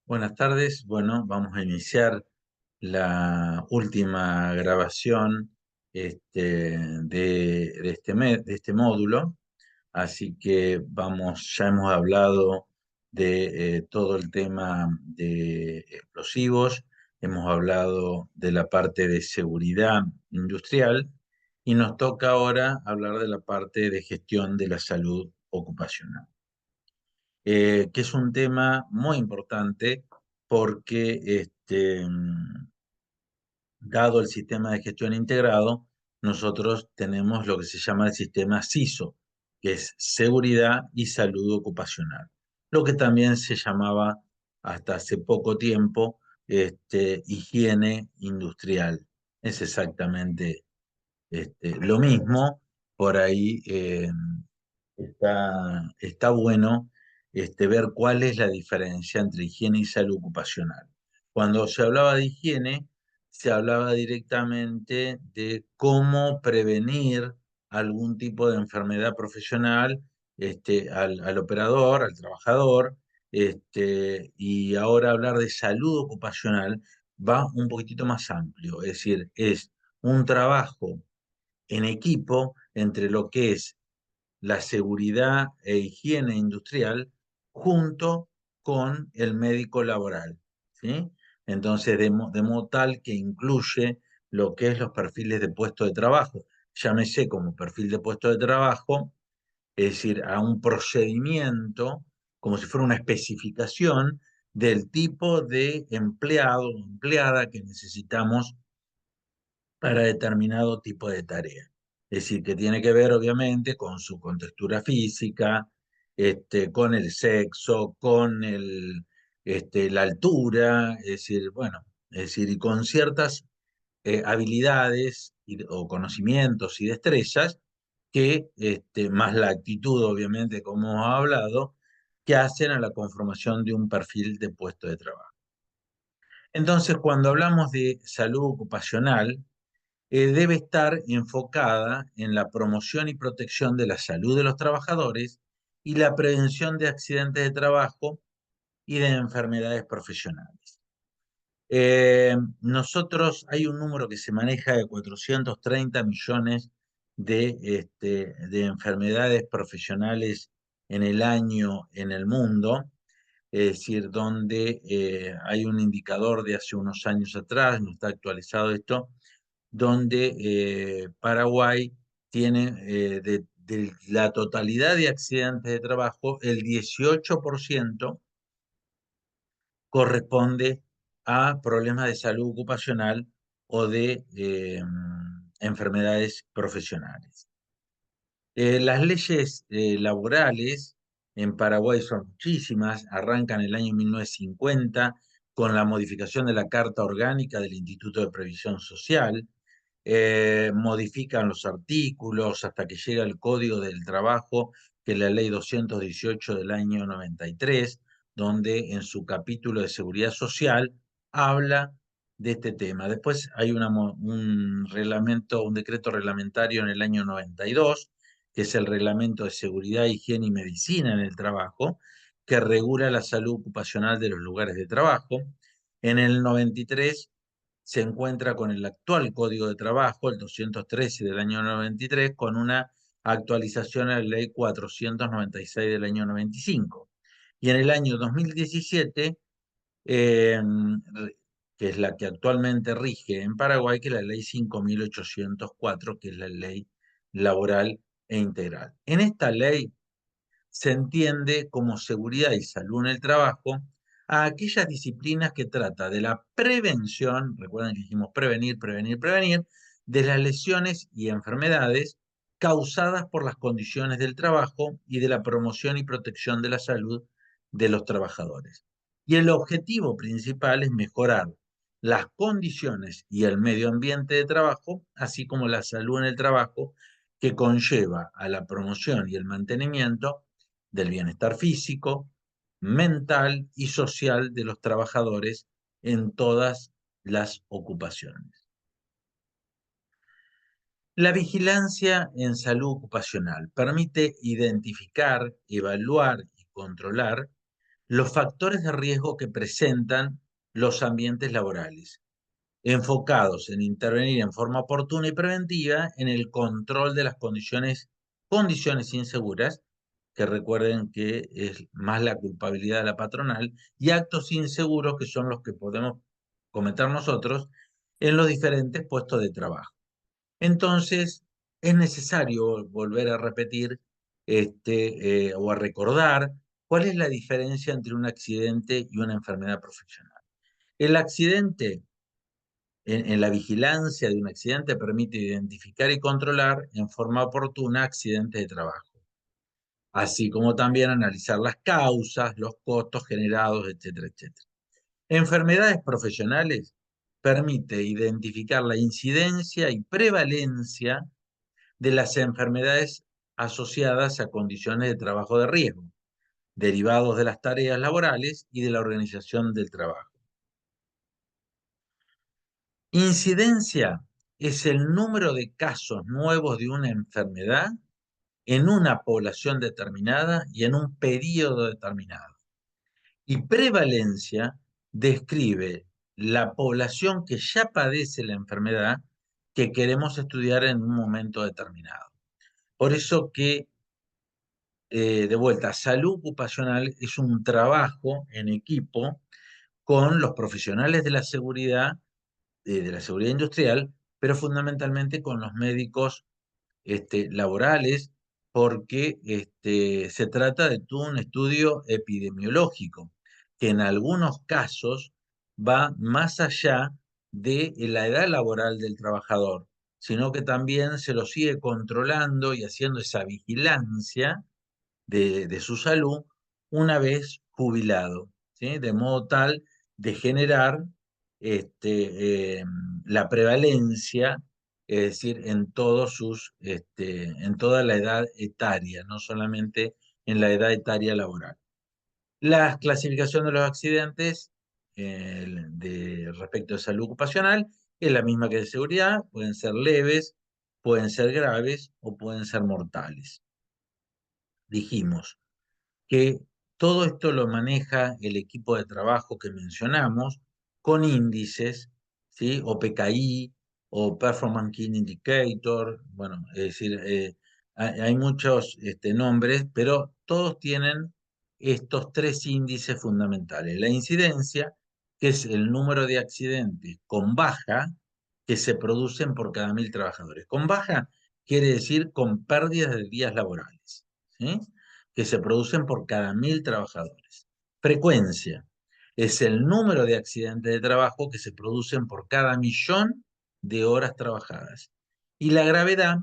Buenas tardes. Bueno, vamos a iniciar la última grabación de este módulo. Así que ya hemos hablado de todo el tema de explosivos, hemos hablado de la parte de seguridad industrial y nos toca ahora hablar de la parte de gestión de la salud ocupacional, que es un tema muy importante porque dado el sistema de gestión integrado, nosotros tenemos lo que se llama el sistema SISO, que es Seguridad y Salud Ocupacional, lo que también se llamaba hasta hace poco tiempo higiene industrial. Es exactamente lo mismo. Por ahí está bueno ver cuál es la diferencia entre higiene y salud ocupacional. Cuando se hablaba de higiene, se hablaba directamente de cómo prevenir algún tipo de enfermedad profesional al operador, al trabajador, y ahora hablar de salud ocupacional va un poquitito más amplio, es decir, es un trabajo en equipo entre lo que es la seguridad e higiene industrial junto con el médico laboral, ¿sí? Entonces, de modo tal que incluye lo que es los perfiles de puesto de trabajo. Llámese como perfil de puesto de trabajo, es decir, a un procedimiento, como si fuera una especificación del tipo de empleado o empleada que necesitamos para determinado tipo de tarea. Es decir, que tiene que ver obviamente con su contextura física, con el sexo, con la altura, es decir, bueno, es decir, y con ciertas habilidades o conocimientos y destrezas que, más la actitud obviamente, como hemos hablado, que hacen a la conformación de un perfil de puesto de trabajo. Entonces, cuando hablamos de salud ocupacional, debe estar enfocada en la promoción y protección de la salud de los trabajadores y la prevención de accidentes de trabajo y de enfermedades profesionales. Nosotros hay un número que se maneja de 430 millones de enfermedades profesionales en el año en el mundo, es decir, donde hay un indicador de hace unos años atrás, no está actualizado esto, donde Paraguay tiene de la totalidad de accidentes de trabajo, el 18% corresponde a problemas de salud ocupacional o de enfermedades profesionales. Las leyes laborales en Paraguay son muchísimas, arrancan en el año 1950 con la modificación de la Carta Orgánica del Instituto de Previsión Social, modifican los artículos hasta que llega el Código del Trabajo, que es la Ley 218 del año 93, donde en su capítulo de seguridad social habla de este tema. Después hay un reglamento, un decreto reglamentario en el año 92, que es el Reglamento de Seguridad, Higiene y Medicina en el Trabajo, que regula la salud ocupacional de los lugares de trabajo. En el 93 se encuentra con el actual Código de Trabajo, el 213 del año 93, con una actualización a la Ley 496 del año 95. Y en el año 2017, eh, que es la que actualmente rige en Paraguay, que es la Ley 5804, que es la ley laboral e integral. En esta ley se entiende como seguridad y salud en el trabajo a aquellas disciplinas que trata de la prevención, recuerden que dijimos prevenir, prevenir, prevenir, de las lesiones y enfermedades causadas por las condiciones del trabajo y de la promoción y protección de la salud de los trabajadores. Y el objetivo principal es mejorar las condiciones y el medio ambiente de trabajo, así como la salud en el trabajo, que conlleva a la promoción y el mantenimiento del bienestar físico, mental y social de los trabajadores en todas las ocupaciones. La vigilancia en salud ocupacional permite identificar, evaluar y controlar los factores de riesgo que presentan los ambientes laborales, enfocados en intervenir en forma oportuna y preventiva en el control de las condiciones inseguras, que recuerden que es más la culpabilidad de la patronal, y actos inseguros que son los que podemos cometer nosotros en los diferentes puestos de trabajo. Entonces, es necesario volver a repetir o a recordar cuál es la diferencia entre un accidente y una enfermedad profesional. El accidente, en la vigilancia de un accidente, permite identificar y controlar en forma oportuna accidentes de trabajo, así como también analizar las causas, los costos generados, etcétera, etcétera. Enfermedades profesionales permite identificar la incidencia y prevalencia de las enfermedades asociadas a condiciones de trabajo de riesgo, derivados de las tareas laborales y de la organización del trabajo. Incidencia es el número de casos nuevos de una enfermedad en una población determinada y en un periodo determinado. Y prevalencia describe la población que ya padece la enfermedad que queremos estudiar en un momento determinado. Por eso que, de vuelta, salud ocupacional es un trabajo en equipo con los profesionales de la seguridad industrial, pero fundamentalmente con los médicos laborales, porque se trata de todo un estudio epidemiológico, que en algunos casos va más allá de la edad laboral del trabajador, sino que también se lo sigue controlando y haciendo esa vigilancia de su salud una vez jubilado, ¿sí? De modo tal de generar la prevalencia, es decir, en toda la edad etaria, no solamente en la edad etaria laboral. La clasificación de los accidentes respecto de salud ocupacional es la misma que de seguridad, pueden ser leves, pueden ser graves o pueden ser mortales. Dijimos que todo esto lo maneja el equipo de trabajo que mencionamos con índices, ¿sí? O PKI, o Performance Key Indicator, bueno, es decir, hay muchos nombres, pero todos tienen estos tres índices fundamentales. La incidencia, que es el número de accidentes con baja que se producen por cada 1000 trabajadores. Con baja quiere decir con pérdidas de días laborales, ¿sí? Que se producen por cada 1000 trabajadores. Frecuencia es el número de accidentes de trabajo que se producen por cada 1.000.000 de horas trabajadas. Y la gravedad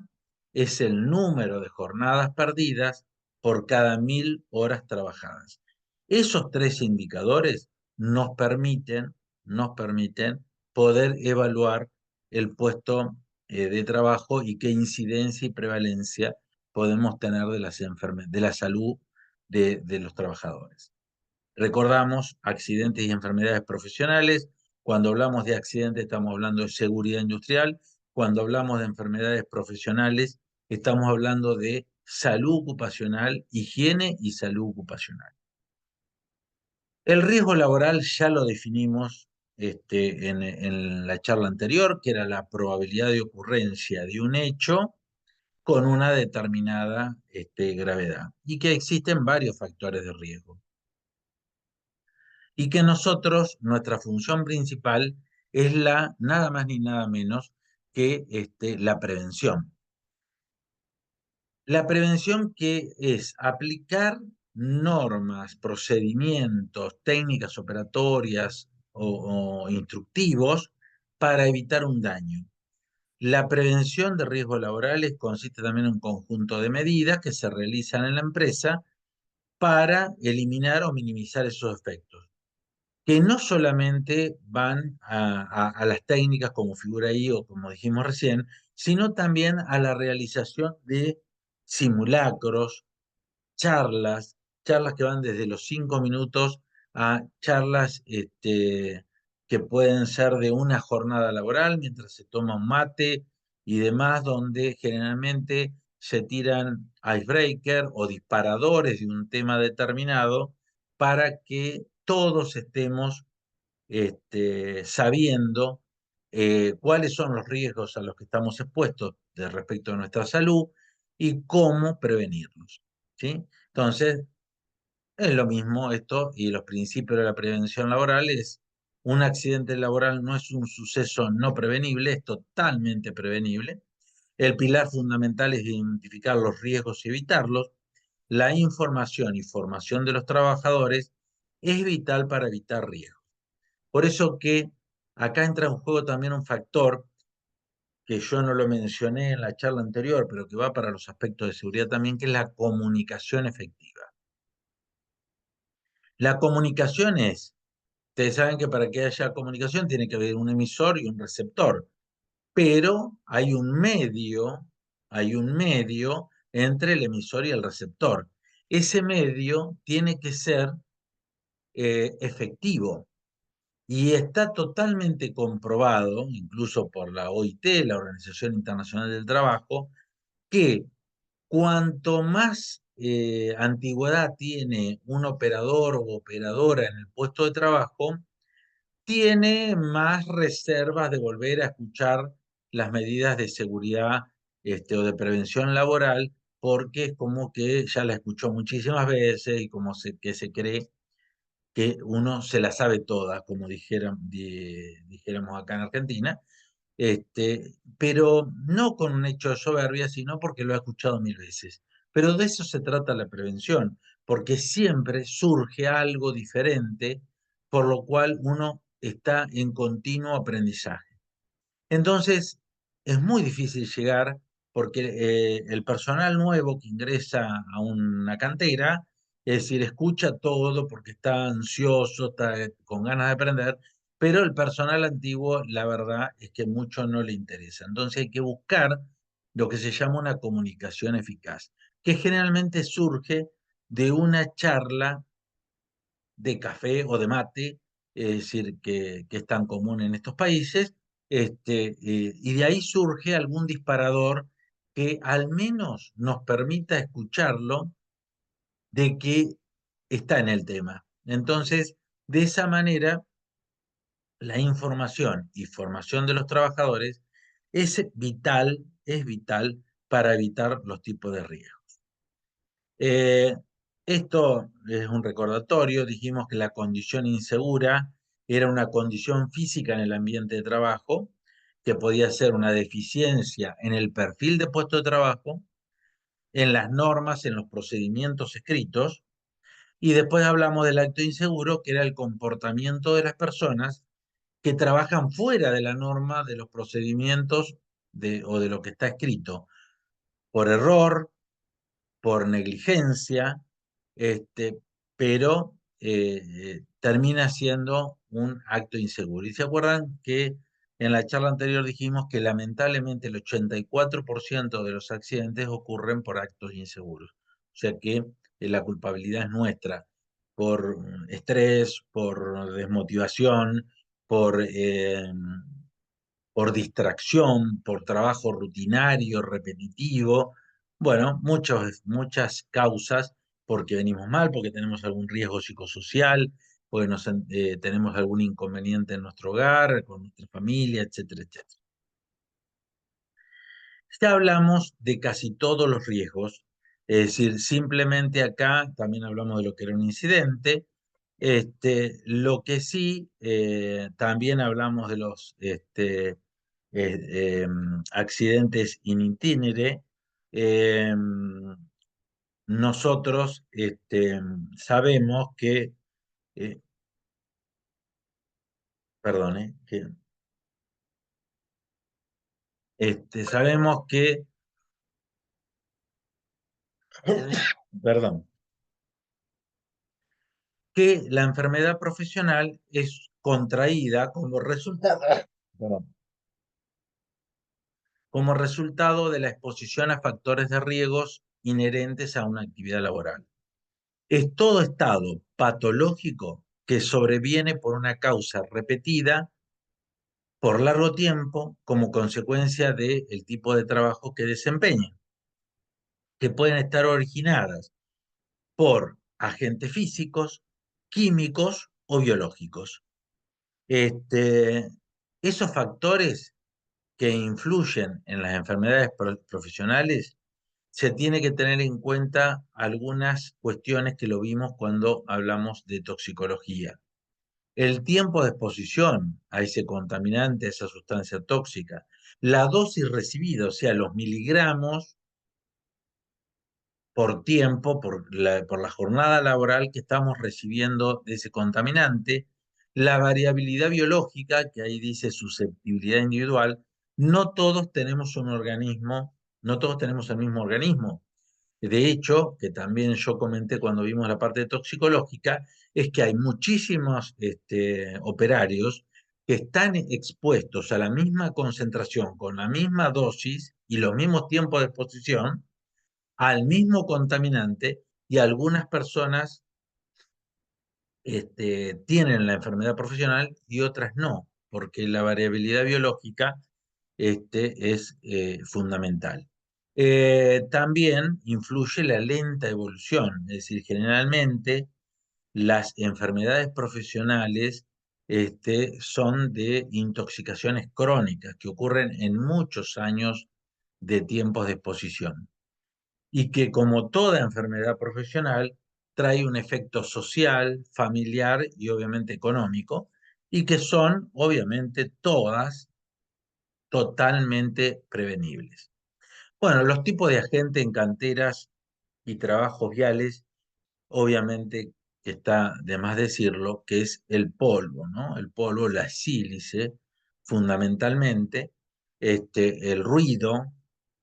es el número de jornadas perdidas por cada 1.000 horas trabajadas. Esos tres indicadores nos permiten poder evaluar el puesto de trabajo y qué incidencia y prevalencia podemos tener de la salud de los trabajadores. Recordamos accidentes y enfermedades profesionales. Cuando hablamos de accidentes estamos hablando de seguridad industrial. Cuando hablamos de enfermedades profesionales estamos hablando de salud ocupacional, higiene y salud ocupacional. El riesgo laboral ya lo definimos en la charla anterior, que era la probabilidad de ocurrencia de un hecho con una determinada gravedad, y que existen varios factores de riesgo. Y que nosotros, nuestra función principal es nada más ni nada menos que la prevención. La prevención, que es aplicar normas, procedimientos, técnicas operatorias o instructivos para evitar un daño. La prevención de riesgos laborales consiste también en un conjunto de medidas que se realizan en la empresa para eliminar o minimizar esos efectos, que no solamente van a las técnicas como figura ahí o como dijimos recién, sino también a la realización de simulacros, charlas que van desde los 5 minutos a charlas que pueden ser de una jornada laboral mientras se toma un mate y demás, donde generalmente se tiran icebreaker o disparadores de un tema determinado para que todos estemos sabiendo cuáles son los riesgos a los que estamos expuestos de respecto a nuestra salud y cómo prevenirlos, ¿sí? Entonces, es lo mismo esto y los principios de la prevención laboral es un accidente laboral no es un suceso no prevenible, es totalmente prevenible. El pilar fundamental es identificar los riesgos y evitarlos. La información y formación de los trabajadores es vital para evitar riesgos. Por eso que acá entra en juego también un factor que yo no lo mencioné en la charla anterior, pero que va para los aspectos de seguridad también, que es la comunicación efectiva. La comunicación es, ustedes saben que para que haya comunicación tiene que haber un emisor y un receptor, pero hay un medio entre el emisor y el receptor. Ese medio tiene que ser efectivo. Y está totalmente comprobado, incluso por la OIT, la Organización Internacional del Trabajo, que cuanto más antigüedad tiene un operador o operadora en el puesto de trabajo, tiene más reservas de volver a escuchar las medidas de seguridad o de prevención laboral, porque es como que ya la escuchó muchísimas veces y como que se cree que uno se la sabe toda, como dijéramos acá en Argentina, pero no con un hecho de soberbia, sino porque lo ha escuchado mil veces. Pero de eso se trata la prevención, porque siempre surge algo diferente, por lo cual uno está en continuo aprendizaje. Entonces, es muy difícil llegar porque el personal nuevo que ingresa a una cantera, es decir, escucha todo porque está ansioso, está con ganas de aprender, pero el personal antiguo, la verdad es que mucho no le interesa. Entonces hay que buscar lo que se llama una comunicación eficaz, que generalmente surge de una charla de café o de mate, es decir, que es tan común en estos países, y de ahí surge algún disparador que al menos nos permita escucharlo de que está en el tema. Entonces, de esa manera, la información y formación de los trabajadores es vital para evitar los tipos de riesgo. Eh, Esto es un recordatorio, dijimos que la condición insegura era una condición física en el ambiente de trabajo, que podía ser una deficiencia en el perfil de puesto de trabajo, en las normas, en los procedimientos escritos, y después hablamos del acto inseguro, que era el comportamiento de las personas que trabajan fuera de la norma, de los procedimientos o de lo que está escrito, por error, por negligencia, este, pero termina siendo un acto inseguro. Y se acuerdan que en la charla anterior dijimos que lamentablemente el 84% de los accidentes ocurren por actos inseguros. O sea que la culpabilidad es nuestra por estrés, por desmotivación, por por distracción, por trabajo rutinario, repetitivo, bueno, muchas causas, porque venimos mal, porque tenemos algún riesgo psicosocial, porque tenemos algún inconveniente en nuestro hogar, con nuestra familia, etcétera, etcétera. Ya hablamos de casi todos los riesgos, es decir, simplemente acá también hablamos de lo que era un incidente. Lo que sí, también hablamos de los accidentes in itinere. Nosotros sabemos que, eh, perdón, sabemos que, perdón, que la enfermedad profesional es contraída perdón, como resultado de la exposición a factores de riesgos inherentes a una actividad laboral. Es todo estado patológico que sobreviene por una causa repetida por largo tiempo como consecuencia del tipo de trabajo que desempeña, que pueden estar originadas por agentes físicos, químicos o biológicos. Este, esos factores que influyen en las enfermedades profesionales, se tiene que tener en cuenta algunas cuestiones que lo vimos cuando hablamos de toxicología. El tiempo de exposición a ese contaminante, a esa sustancia tóxica, la dosis recibida, o sea, los miligramos por tiempo, por la jornada laboral que estamos recibiendo de ese contaminante, la variabilidad biológica, que ahí dice susceptibilidad individual, no todos tenemos un organismo, no todos tenemos el mismo organismo. De hecho, que también yo comenté cuando vimos la parte toxicológica, es que hay muchísimos operarios que están expuestos a la misma concentración, con la misma dosis y los mismos tiempos de exposición, al mismo contaminante, y algunas personas tienen la enfermedad profesional y otras no, porque la variabilidad biológica es fundamental. También influye la lenta evolución, es decir, generalmente las enfermedades profesionales son de intoxicaciones crónicas que ocurren en muchos años de tiempos de exposición y que, como toda enfermedad profesional, trae un efecto social, familiar y obviamente económico, y que son obviamente todas totalmente prevenibles. Bueno, los tipos de agentes en canteras y trabajos viales, obviamente que está de más decirlo, que es el polvo, ¿no? El polvo, la sílice, fundamentalmente, el ruido,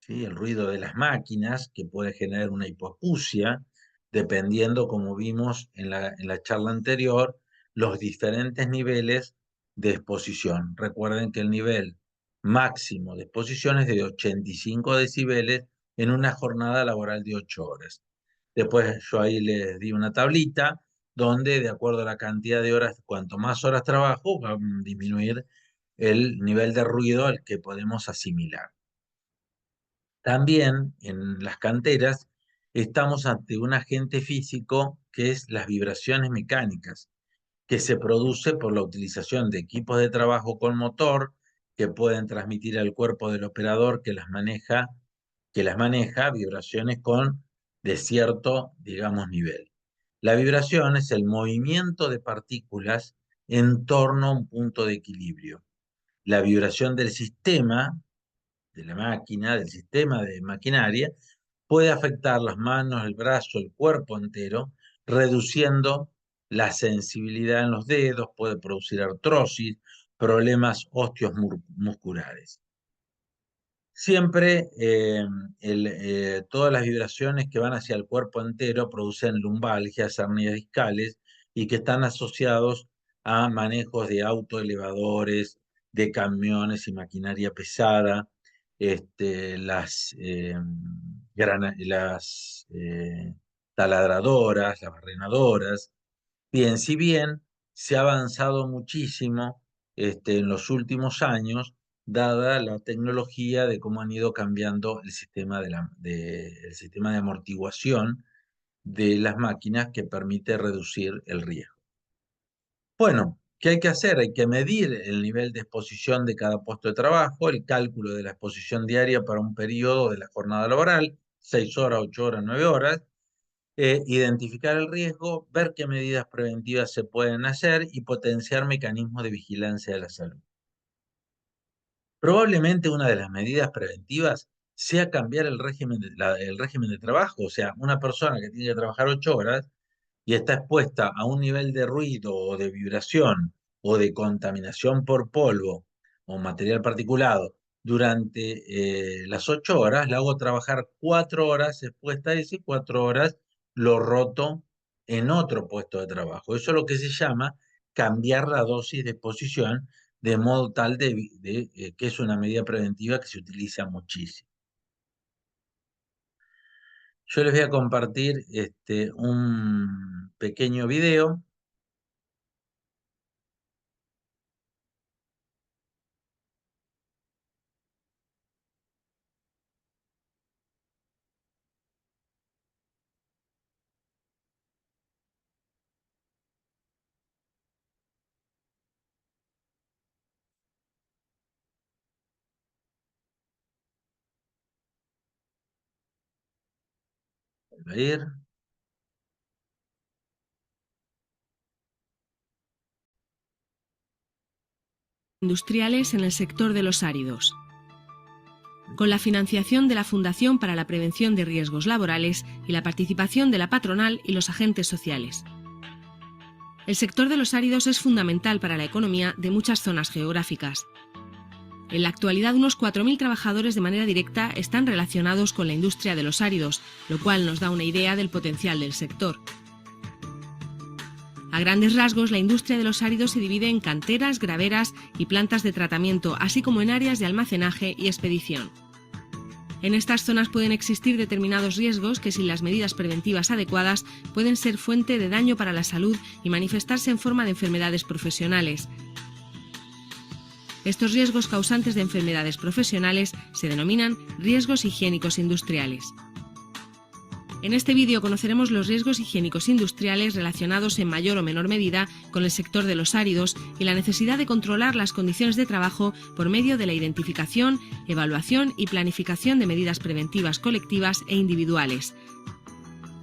¿sí? El ruido de las máquinas, que puede generar una hipoacusia, dependiendo, como vimos en la charla anterior, los diferentes niveles de exposición. Recuerden que el nivel máximo de exposición es de 85 decibeles en una jornada laboral de 8 horas. Después yo ahí les di una tablita donde, de acuerdo a la cantidad de horas, cuanto más horas trabajo, va a disminuir el nivel de ruido al que podemos asimilar. También en las canteras estamos ante un agente físico que es las vibraciones mecánicas, que se produce por la utilización de equipos de trabajo con motor que pueden transmitir al cuerpo del operador que las maneja vibraciones con de cierto, digamos, nivel. La vibración es el movimiento de partículas en torno a un punto de equilibrio. La vibración del sistema, de la máquina, del sistema de maquinaria, puede afectar las manos, el brazo, el cuerpo entero, reduciendo la sensibilidad en los dedos, puede producir artrosis, problemas óseos musculares. Siempre todas las vibraciones que van hacia el cuerpo entero producen lumbalgias, hernias discales y que están asociados a manejos de autoelevadores, de camiones y maquinaria pesada, las taladradoras, las barrenadoras. Bien, si bien se ha avanzado muchísimo en los últimos años, dada la tecnología de cómo han ido cambiando el sistema de amortiguación de las máquinas que permite reducir el riesgo. Bueno, ¿qué hay que hacer? Hay que medir el nivel de exposición de cada puesto de trabajo, el cálculo de la exposición diaria para un periodo de la jornada laboral, 6 horas, 8 horas, 9 horas, identificar el riesgo, ver qué medidas preventivas se pueden hacer y potenciar mecanismos de vigilancia de la salud. Probablemente una de las medidas preventivas sea cambiar el régimen de trabajo, o sea, una persona que tiene que trabajar 8 horas y está expuesta a un nivel de ruido o de vibración o de contaminación por polvo o material particulado durante las 8 horas, la hago trabajar 4 horas expuesta a eso y 4 horas lo roto en otro puesto de trabajo. Eso es lo que se llama cambiar la dosis de exposición, de modo tal que es una medida preventiva que se utiliza muchísimo. Yo les voy a compartir un pequeño video. a ir. Industriales en el sector de los áridos. Con la financiación de la Fundación para la Prevención de Riesgos Laborales y la participación de la patronal y los agentes sociales. El sector de los áridos es fundamental para la economía de muchas zonas geográficas. En la actualidad, unos 4.000 trabajadores de manera directa están relacionados con la industria de los áridos, lo cual nos da una idea del potencial del sector. A grandes rasgos, la industria de los áridos se divide en canteras, graveras y plantas de tratamiento, así como en áreas de almacenaje y expedición. En estas zonas pueden existir determinados riesgos que, sin las medidas preventivas adecuadas, pueden ser fuente de daño para la salud y manifestarse en forma de enfermedades profesionales. Estos riesgos causantes de enfermedades profesionales se denominan riesgos higiénicos industriales. En este vídeo conoceremos los riesgos higiénicos industriales relacionados en mayor o menor medida con el sector de los áridos y la necesidad de controlar las condiciones de trabajo por medio de la identificación, evaluación y planificación de medidas preventivas colectivas e individuales,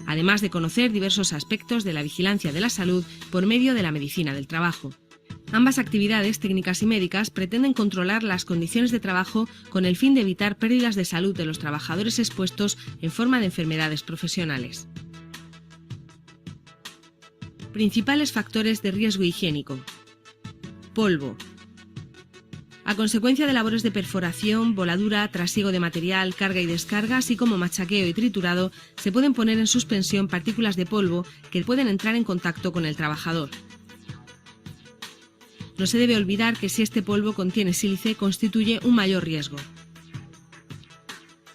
además de conocer diversos aspectos de la vigilancia de la salud por medio de la medicina del trabajo. Ambas actividades técnicas y médicas pretenden controlar las condiciones de trabajo con el fin de evitar pérdidas de salud de los trabajadores expuestos en forma de enfermedades profesionales. Principales factores de riesgo higiénico. Polvo. A consecuencia de labores de perforación, voladura, trasiego de material, carga y descarga, así como machaqueo y triturado, se pueden poner en suspensión partículas de polvo que pueden entrar en contacto con el trabajador. No se debe olvidar que si este polvo contiene sílice, constituye un mayor riesgo.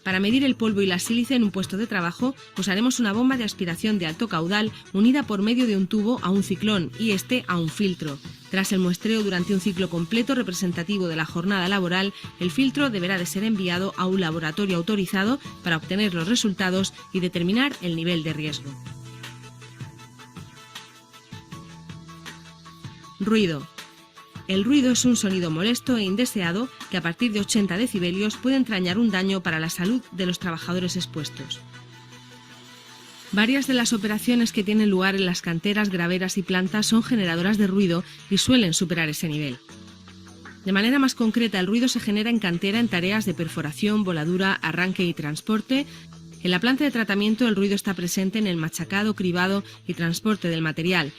Para medir el polvo y la sílice en un puesto de trabajo, usaremos una bomba de aspiración de alto caudal unida por medio de un tubo a un ciclón y este a un filtro. Tras el muestreo durante un ciclo completo representativo de la jornada laboral, el filtro deberá de ser enviado a un laboratorio autorizado para obtener los resultados y determinar el nivel de riesgo. Ruido. El ruido es un sonido molesto e indeseado que a partir de 80 decibelios puede entrañar un daño para la salud de los trabajadores expuestos. Varias de las operaciones que tienen lugar en las canteras, graveras y plantas son generadoras de ruido y suelen superar ese nivel. De manera más concreta, el ruido se genera en cantera en tareas de perforación, voladura, arranque y transporte. En la planta de tratamiento el ruido está presente en el machacado, cribado y transporte del material.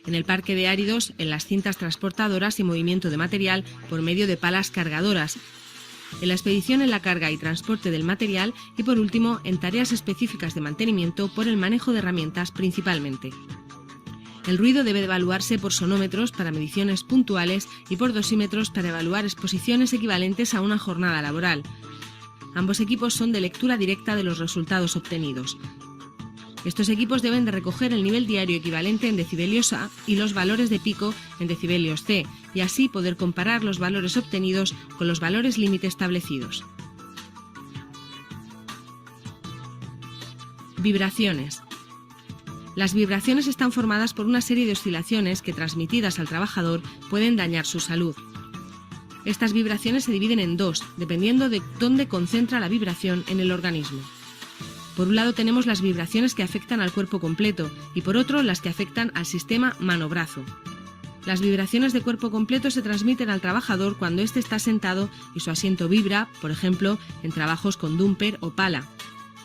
En el parque de áridos, en las cintas transportadoras y movimiento de material por medio de palas cargadoras, en la expedición en la carga y transporte del material y por último en tareas específicas de mantenimiento por el manejo de herramientas principalmente. El ruido debe evaluarse por sonómetros para mediciones puntuales y por dosímetros para evaluar exposiciones equivalentes a una jornada laboral. Ambos equipos son de lectura directa de los resultados obtenidos. Estos equipos deben de recoger el nivel diario equivalente en decibelios A y los valores de pico en decibelios C, y así poder comparar los valores obtenidos con los valores límite establecidos. Vibraciones. Las vibraciones están formadas por una serie de oscilaciones que, transmitidas al trabajador, pueden dañar su salud. Estas vibraciones se dividen en dos, dependiendo de dónde concentra la vibración en el organismo. Por un lado tenemos las vibraciones que afectan al cuerpo completo y por otro las que afectan al sistema mano-brazo. Las vibraciones de cuerpo completo se transmiten al trabajador cuando éste está sentado y su asiento vibra, por ejemplo, en trabajos con dumper o pala.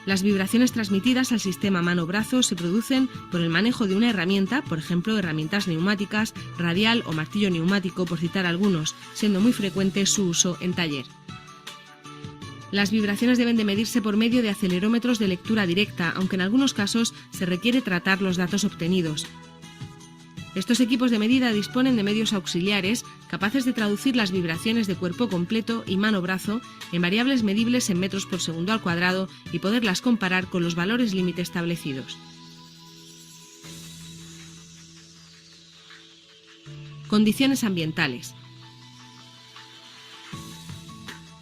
Las vibraciones transmitidas al sistema mano-brazo se producen por el manejo de una herramienta, por ejemplo, herramientas neumáticas, radial o martillo neumático, por citar algunos, siendo muy frecuente su uso en taller. Las vibraciones deben de medirse por medio de acelerómetros de lectura directa, aunque en algunos casos se requiere tratar los datos obtenidos. Estos equipos de medida disponen de medios auxiliares capaces de traducir las vibraciones de cuerpo completo y mano-brazo en variables medibles en metros por segundo al cuadrado y poderlas comparar con los valores límite establecidos. Condiciones ambientales.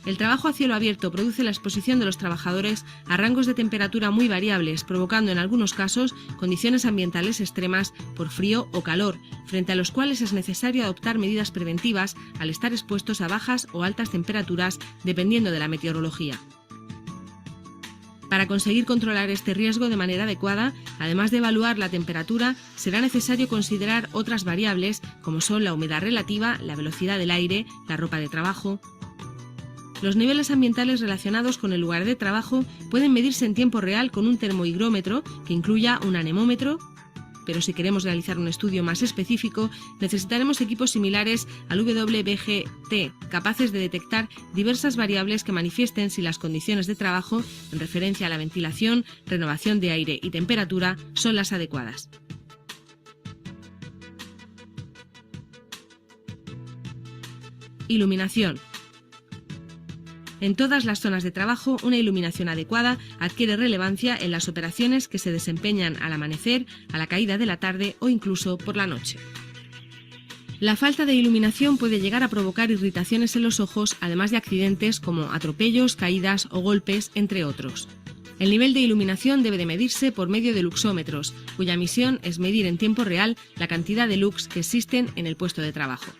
El trabajo a cielo abierto produce la exposición de los trabajadores a rangos de temperatura muy variables, provocando en algunos casos condiciones ambientales extremas por frío o calor, frente a los cuales es necesario adoptar medidas preventivas al estar expuestos a bajas o altas temperaturas dependiendo de la meteorología. Para conseguir controlar este riesgo de manera adecuada, además de evaluar la temperatura, será necesario considerar otras variables como son la humedad relativa, la velocidad del aire, la ropa de trabajo. Los niveles ambientales relacionados con el lugar de trabajo pueden medirse en tiempo real con un termohigrómetro que incluya un anemómetro, pero si queremos realizar un estudio más específico, necesitaremos equipos similares al WBGT, capaces de detectar diversas variables que manifiesten si las condiciones de trabajo, en referencia a la ventilación, renovación de aire y temperatura, son las adecuadas. Iluminación. En todas las zonas de trabajo, una iluminación adecuada adquiere relevancia en las operaciones que se desempeñan al amanecer, a la caída de la tarde o incluso por la noche. La falta de iluminación puede llegar a provocar irritaciones en los ojos, además de accidentes como atropellos, caídas o golpes, entre otros. El nivel de iluminación debe de medirse por medio de luxómetros, cuya misión es medir en tiempo real la cantidad de lux que existen en el puesto de trabajo.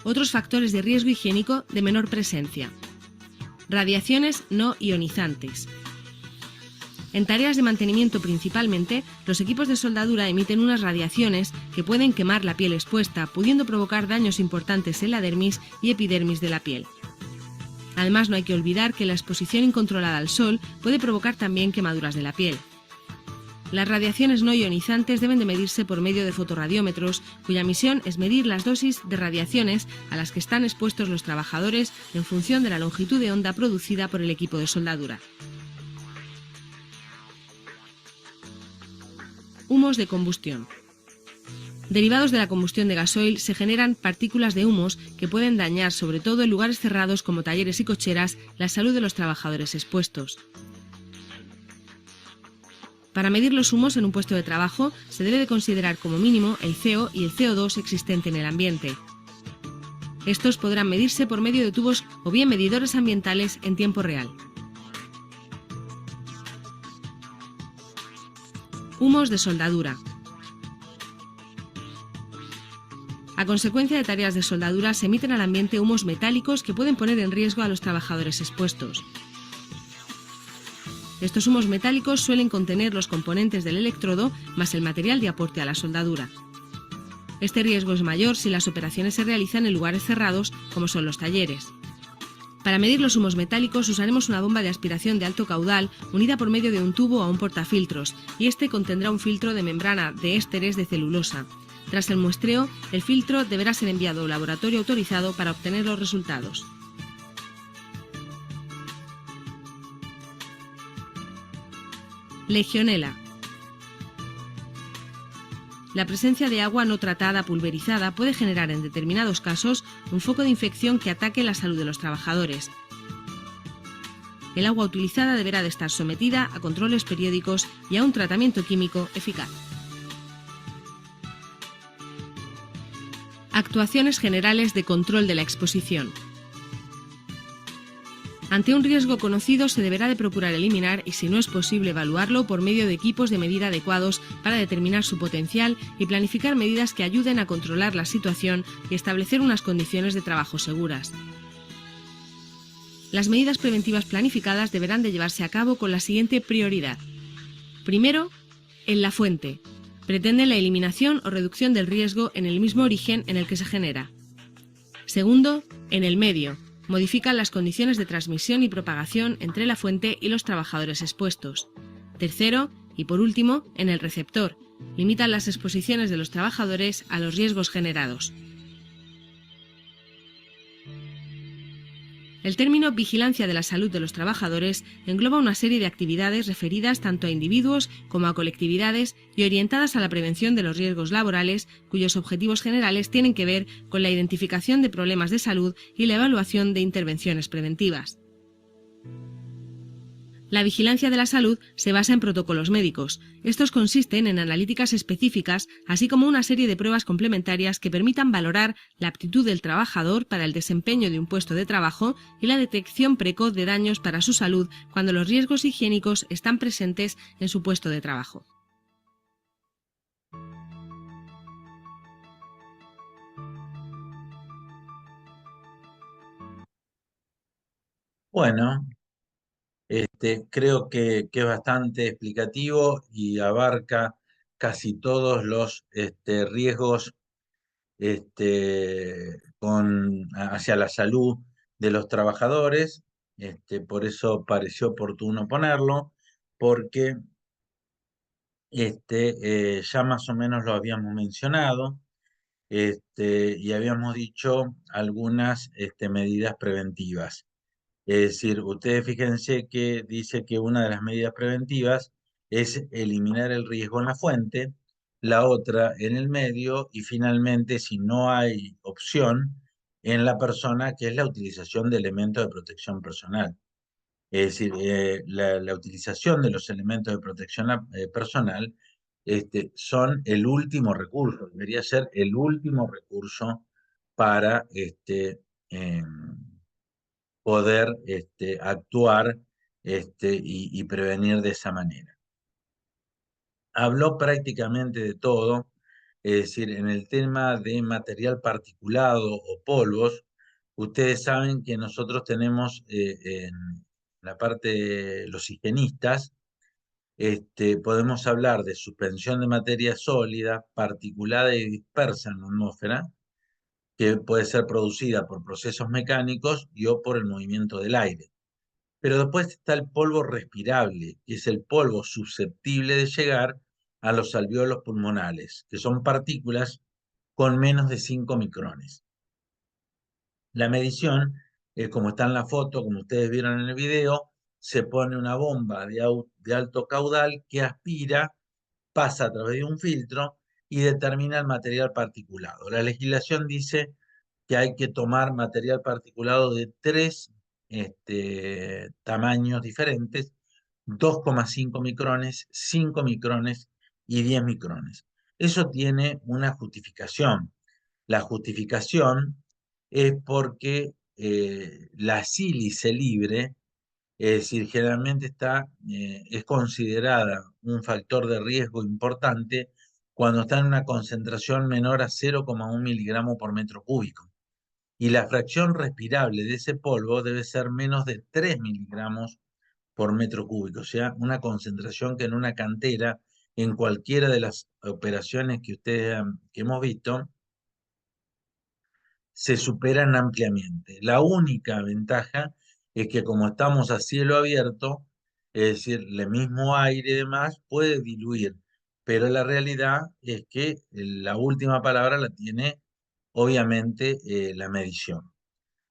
Otros factores de riesgo higiénico de menor presencia. Radiaciones no ionizantes. En tareas de mantenimiento principalmente, los equipos de soldadura emiten unas radiaciones que pueden quemar la piel expuesta, pudiendo provocar daños importantes en la dermis y epidermis de la piel. Además, no hay que olvidar que la exposición incontrolada al sol puede provocar también quemaduras de la piel. Las radiaciones no ionizantes deben de medirse por medio de fotorradiómetros, cuya misión es medir las dosis de radiaciones a las que están expuestos los trabajadores en función de la longitud de onda producida por el equipo de soldadura. Humos de combustión. Derivados de la combustión de gasoil se generan partículas de humos que pueden dañar, sobre todo en lugares cerrados como talleres y cocheras, la salud de los trabajadores expuestos. Para medir los humos en un puesto de trabajo se debe de considerar como mínimo el CO y el CO2 existente en el ambiente. Estos podrán medirse por medio de tubos o bien medidores ambientales en tiempo real. Humos de soldadura. A consecuencia de tareas de soldadura se emiten al ambiente humos metálicos que pueden poner en riesgo a los trabajadores expuestos. Estos humos metálicos suelen contener los componentes del electrodo más el material de aporte a la soldadura. Este riesgo es mayor si las operaciones se realizan en lugares cerrados, como son los talleres. Para medir los humos metálicos usaremos una bomba de aspiración de alto caudal unida por medio de un tubo a un portafiltros, y este contendrá un filtro de membrana de ésteres de celulosa. Tras el muestreo, el filtro deberá ser enviado a un laboratorio autorizado para obtener los resultados. Legionela. La presencia de agua no tratada pulverizada puede generar en determinados casos un foco de infección que ataque la salud de los trabajadores. El agua utilizada deberá de estar sometida a controles periódicos y a un tratamiento químico eficaz. Actuaciones generales de control de la exposición. Ante un riesgo conocido se deberá de procurar eliminar y, si no es posible, evaluarlo por medio de equipos de medida adecuados para determinar su potencial y planificar medidas que ayuden a controlar la situación y establecer unas condiciones de trabajo seguras. Las medidas preventivas planificadas deberán de llevarse a cabo con la siguiente prioridad. Primero, en la fuente. Pretenden la eliminación o reducción del riesgo en el mismo origen en el que se genera. Segundo, en el medio. Modifican las condiciones de transmisión y propagación entre la fuente y los trabajadores expuestos. Tercero, y por último, en el receptor. Limitan las exposiciones de los trabajadores a los riesgos generados. El término vigilancia de la salud de los trabajadores engloba una serie de actividades referidas tanto a individuos como a colectividades y orientadas a la prevención de los riesgos laborales, cuyos objetivos generales tienen que ver con la identificación de problemas de salud y la evaluación de intervenciones preventivas. La vigilancia de la salud se basa en protocolos médicos. Estos consisten en analíticas específicas, así como una serie de pruebas complementarias que permitan valorar la aptitud del trabajador para el desempeño de un puesto de trabajo y la detección precoz de daños para su salud cuando los riesgos higiénicos están presentes en su puesto de trabajo. Bueno, Creo que es bastante explicativo y abarca casi todos los riesgos hacia la salud de los trabajadores. Por eso pareció oportuno ponerlo, porque ya más o menos lo habíamos mencionado, y habíamos dicho algunas medidas preventivas. Es decir, ustedes fíjense que dice que una de las medidas preventivas es eliminar el riesgo en la fuente, la otra en el medio y finalmente, si no hay opción, en la persona, que es la utilización de elementos de protección personal. Es decir, la utilización de los elementos de protección personal son el último recurso, debería ser el último recurso para poder actuar y prevenir de esa manera. Habló prácticamente de todo, es decir, en el tema de material particulado o polvos, ustedes saben que nosotros tenemos en la parte de los higienistas, podemos hablar de suspensión de materia sólida, particulada y dispersa en la atmósfera, que puede ser producida por procesos mecánicos y o por el movimiento del aire. Pero después está el polvo respirable, que es el polvo susceptible de llegar a los alvéolos pulmonales, que son partículas con menos de 5 micrones. La medición, como está en la foto, como ustedes vieron en el video, se pone una bomba de alto caudal que aspira, pasa a través de un filtro y determina el material particulado. La legislación dice que hay que tomar material particulado de tres tamaños diferentes: 2,5 micrones, 5 micrones y 10 micrones. Eso tiene una justificación. La justificación es porque la sílice libre, es decir, generalmente es considerada un factor de riesgo importante cuando está en una concentración menor a 0,1 miligramo por metro cúbico. Y la fracción respirable de ese polvo debe ser menos de 3 miligramos por metro cúbico, o sea, una concentración que en una cantera, en cualquiera de las operaciones que hemos visto, se superan ampliamente. La única ventaja es que como estamos a cielo abierto, es decir, el mismo aire y demás puede diluir, pero la realidad es que la última palabra la tiene obviamente la medición.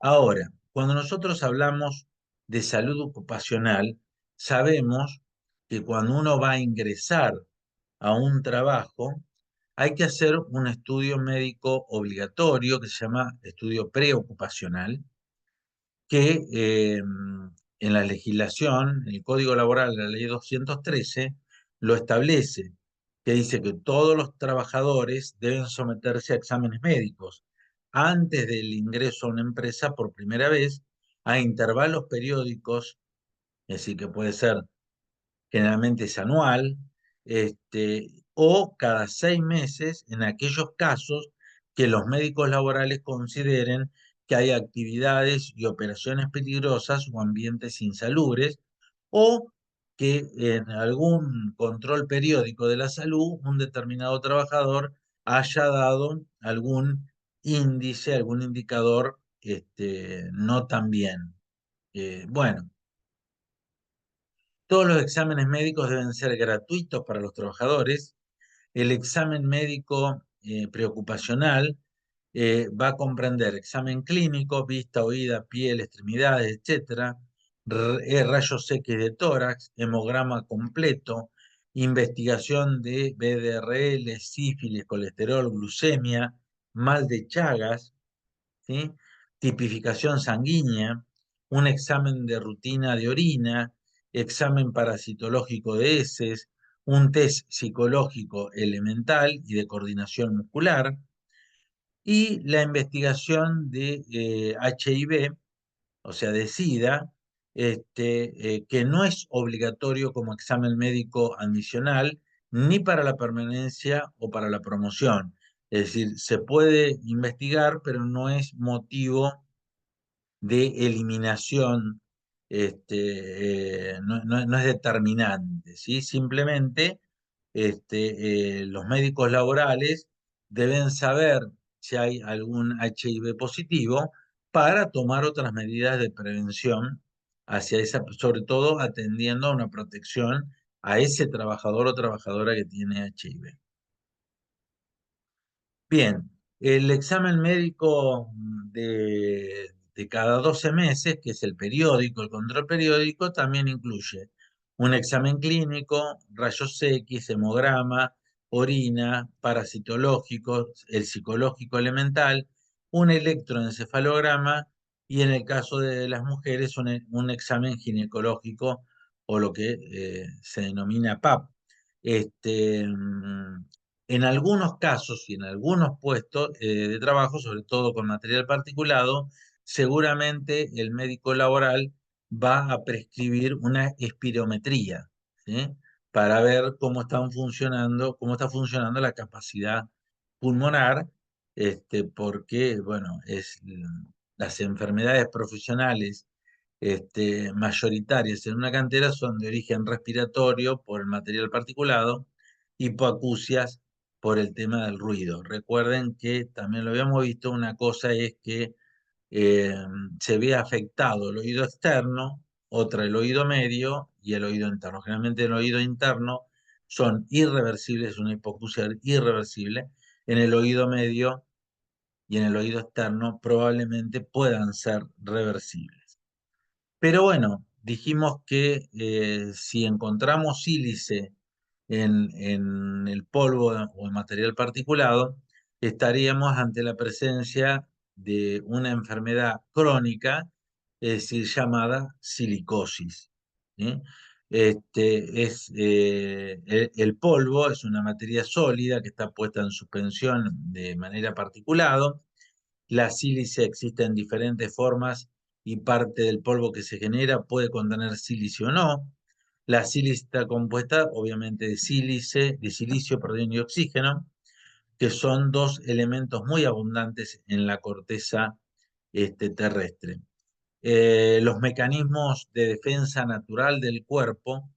Ahora, cuando nosotros hablamos de salud ocupacional, sabemos que cuando uno va a ingresar a un trabajo, hay que hacer un estudio médico obligatorio que se llama estudio preocupacional, que en la legislación, en el Código Laboral, la Ley 213, lo establece, que dice que todos los trabajadores deben someterse a exámenes médicos antes del ingreso a una empresa por primera vez, a intervalos periódicos, es decir, que puede ser, generalmente es anual, o cada 6 meses en aquellos casos que los médicos laborales consideren que hay actividades y operaciones peligrosas o ambientes insalubres, o que en algún control periódico de la salud un determinado trabajador haya dado algún índice, algún indicador no tan bien. Bueno, todos los exámenes médicos deben ser gratuitos para los trabajadores. El examen médico preocupacional va a comprender examen clínico, vista, oída, piel, extremidades, etcétera, rayos X de tórax, hemograma completo, investigación de BDRL, sífilis, colesterol, glucemia, mal de Chagas, ¿sí? Tipificación sanguínea, un examen de rutina de orina, examen parasitológico de heces, un test psicológico elemental y de coordinación muscular, y la investigación de HIV, o sea, de SIDA, que no es obligatorio como examen médico adicional, ni para la permanencia o para la promoción. Es decir, se puede investigar, pero no es motivo de eliminación no es determinante, ¿sí? Simplemente los médicos laborales deben saber si hay algún HIV positivo para tomar otras medidas de prevención hacia esa, sobre todo atendiendo a una protección a ese trabajador o trabajadora que tiene HIV. Bien, el examen médico de cada 12 meses, que es el periódico, el control periódico, también incluye un examen clínico, rayos X, hemograma, orina, parasitológico, el psicológico elemental, un electroencefalograma y en el caso de las mujeres un examen ginecológico o lo que se denomina PAP. Este, mm, en algunos casos y en algunos puestos de trabajo, sobre todo con material particulado, seguramente el médico laboral va a prescribir una espirometría, ¿sí? Para ver cómo está funcionando la capacidad pulmonar, porque, bueno, las enfermedades profesionales mayoritarias en una cantera son de origen respiratorio por el material particulado, hipoacusias por el tema del ruido. Recuerden que también lo habíamos visto, una cosa es que eh, se ve afectado el oído externo, otra el oído medio y el oído interno. Generalmente el oído interno son irreversibles, una hipoacusia irreversible. En el oído medio y en el oído externo probablemente puedan ser reversibles. Pero bueno, dijimos que si encontramos sílice en el polvo o en material particulado, estaríamos ante la presencia de una enfermedad crónica, es decir, llamada silicosis. ¿Sí? El polvo es una materia sólida que está puesta en suspensión de manera particulado. La sílice existe en diferentes formas y parte del polvo que se genera puede contener sílice o no. La sílice está compuesta obviamente de silicio, perdón, y oxígeno, que son dos elementos muy abundantes en la corteza terrestre. Los mecanismos de defensa natural del cuerpo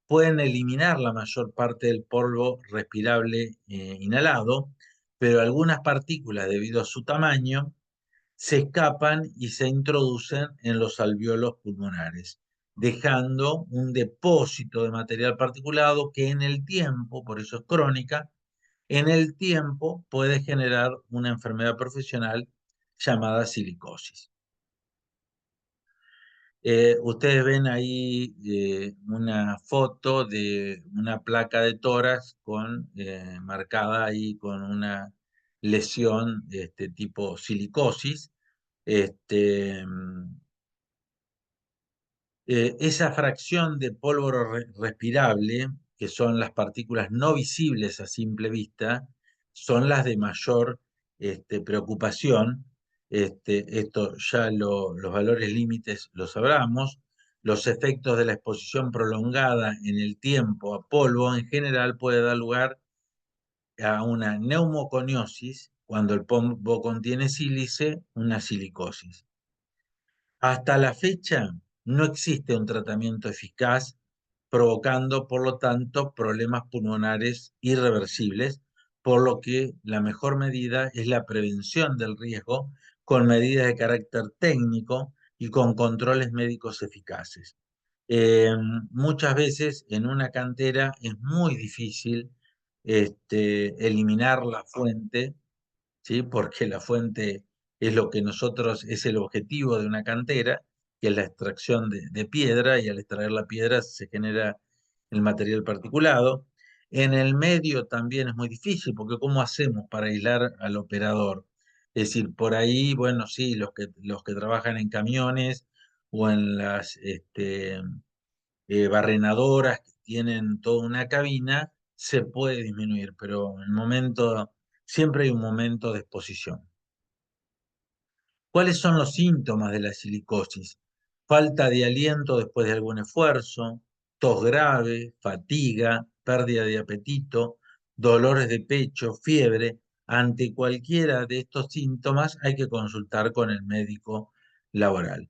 pueden eliminar la mayor parte del polvo respirable inhalado, pero algunas partículas, debido a su tamaño, se escapan y se introducen en los alvéolos pulmonares, dejando un depósito de material particulado que en el tiempo, por eso es crónica, en el tiempo puede generar una enfermedad profesional llamada silicosis. Ustedes ven ahí una foto de una placa de tórax marcada ahí con una lesión tipo silicosis. Este, mm, Esa fracción de polvo respirable, que son las partículas no visibles a simple vista, son las de mayor preocupación. Esto ya los valores límites los hablamos. Los efectos de la exposición prolongada en el tiempo a polvo en general puede dar lugar a una neumoconiosis, cuando el polvo contiene sílice, una silicosis. Hasta la fecha no existe un tratamiento eficaz, provocando, por lo tanto, problemas pulmonares irreversibles, por lo que la mejor medida es la prevención del riesgo con medidas de carácter técnico y con controles médicos eficaces. Eh, Muchas veces en una cantera es muy difícil eliminar la fuente, ¿sí? Porque la fuente es lo que nosotros, es el objetivo de una cantera, que es la extracción de piedra, y al extraer la piedra se genera el material particulado. En el medio también es muy difícil, porque ¿cómo hacemos para aislar al operador? Es decir, por ahí, bueno, sí, los que trabajan en camiones o en las barrenadoras que tienen toda una cabina, se puede disminuir, pero en el momento, siempre hay un momento de exposición. ¿Cuáles son los síntomas de la silicosis? Falta de aliento después de algún esfuerzo, tos grave, fatiga, pérdida de apetito, dolores de pecho, fiebre. Ante cualquiera de estos síntomas hay que consultar con el médico laboral.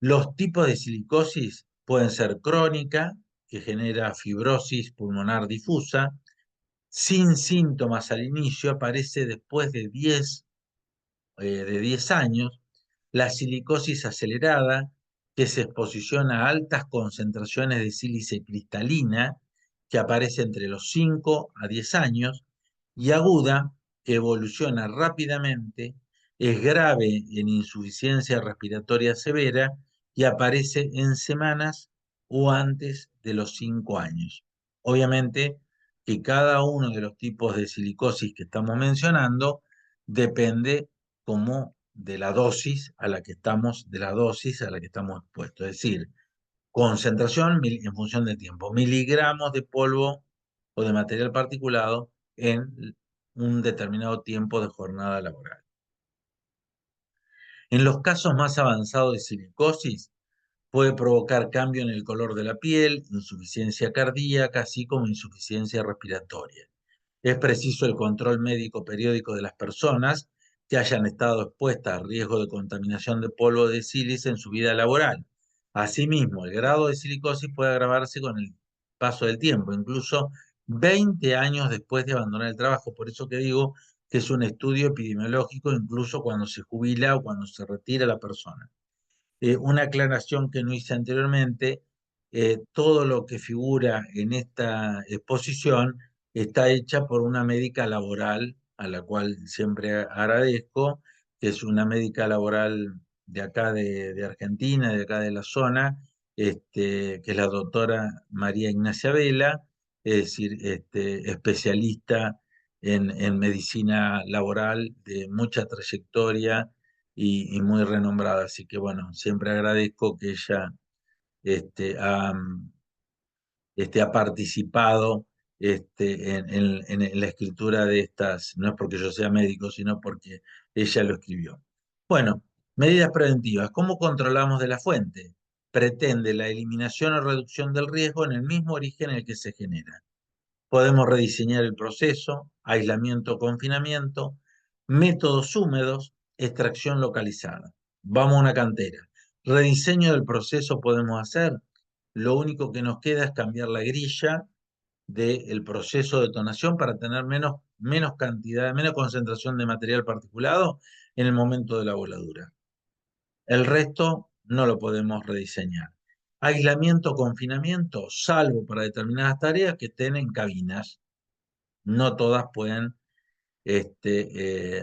Los tipos de silicosis pueden ser crónica, que genera fibrosis pulmonar difusa, sin síntomas al inicio, aparece después de 10 años, la silicosis acelerada, que se exposiciona a altas concentraciones de sílice cristalina, que aparece entre los 5 a 10 años, y aguda, que evoluciona rápidamente, es grave en insuficiencia respiratoria severa y aparece en semanas o antes de los 5 años. Obviamente que cada uno de los tipos de silicosis que estamos mencionando depende como de la dosis a la que estamos expuestos. Es decir, concentración en función del tiempo, miligramos de polvo o de material particulado en un determinado tiempo de jornada laboral. En los casos más avanzados de silicosis, puede provocar cambio en el color de la piel, insuficiencia cardíaca, así como insuficiencia respiratoria. Es preciso el control médico periódico de las personas que hayan estado expuestas a riesgo de contaminación de polvo de sílice en su vida laboral. Asimismo, el grado de silicosis puede agravarse con el paso del tiempo, incluso 20 años después de abandonar el trabajo. Por eso que digo que es un estudio epidemiológico incluso cuando se jubila o cuando se retira la persona. Una aclaración que no hice anteriormente, todo lo que figura en esta exposición está hecha por una médica laboral, a la cual siempre agradezco, que es una médica laboral de acá de Argentina, de acá de la zona, que es la doctora María Ignacia Vela, es decir, especialista en medicina laboral de mucha trayectoria y muy renombrada. Así que bueno, siempre agradezco que ella este, ha, ha participado en la escritura de estas, no es porque yo sea médico, sino porque ella lo escribió. Bueno, medidas preventivas. ¿Cómo controlamos de la fuente? Pretende la eliminación o reducción del riesgo en el mismo origen en el que se genera. Podemos rediseñar el proceso, aislamiento, confinamiento, métodos húmedos, extracción localizada. Vamos a una cantera. Rediseño del proceso podemos hacer. Lo único que nos queda es cambiar la grilla del proceso de detonación para tener menos cantidad, menos concentración de material particulado en el momento de la voladura. El resto no lo podemos rediseñar. Aislamiento, confinamiento, salvo para determinadas tareas que estén en cabinas. No todas pueden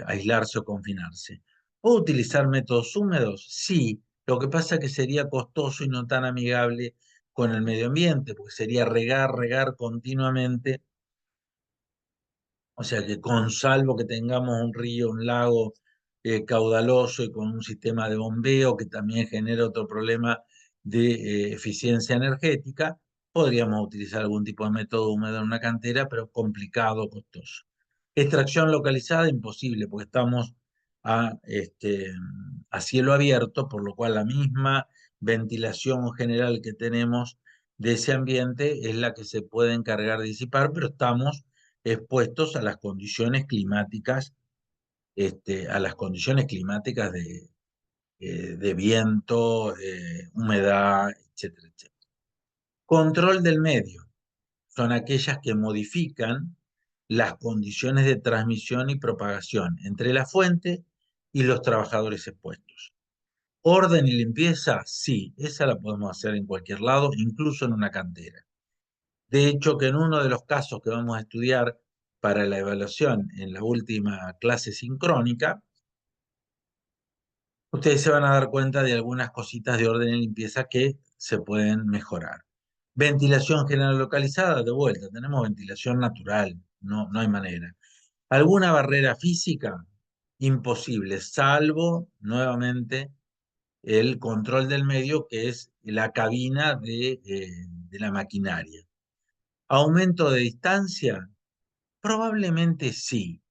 aislarse o confinarse. ¿Puedo utilizar métodos húmedos? Sí, lo que pasa es que sería costoso y no tan amigable con el medio ambiente, porque sería regar continuamente. O sea que salvo que tengamos un río, un lago caudaloso y con un sistema de bombeo que también genera otro problema de eficiencia energética, podríamos utilizar algún tipo de método húmedo en una cantera, pero complicado, costoso. Extracción localizada, imposible, porque estamos a cielo abierto, por lo cual la misma ventilación general que tenemos de ese ambiente es la que se puede encargar de disipar, pero estamos expuestos a las condiciones climáticas, a las condiciones climáticas de viento, humedad, etcétera, etcétera. Control del medio son aquellas que modifican las condiciones de transmisión y propagación entre la fuente y los trabajadores expuestos. Orden y limpieza, sí, esa la podemos hacer en cualquier lado, incluso en una cantera. De hecho, que en uno de los casos que vamos a estudiar para la evaluación en la última clase sincrónica, ustedes se van a dar cuenta de algunas cositas de orden y limpieza que se pueden mejorar. Ventilación general localizada, de vuelta, tenemos ventilación natural, no hay manera. ¿Alguna barrera física? Imposible, salvo nuevamente el control del medio, que es la cabina de la maquinaria. ¿Aumento de distancia? Probablemente sí.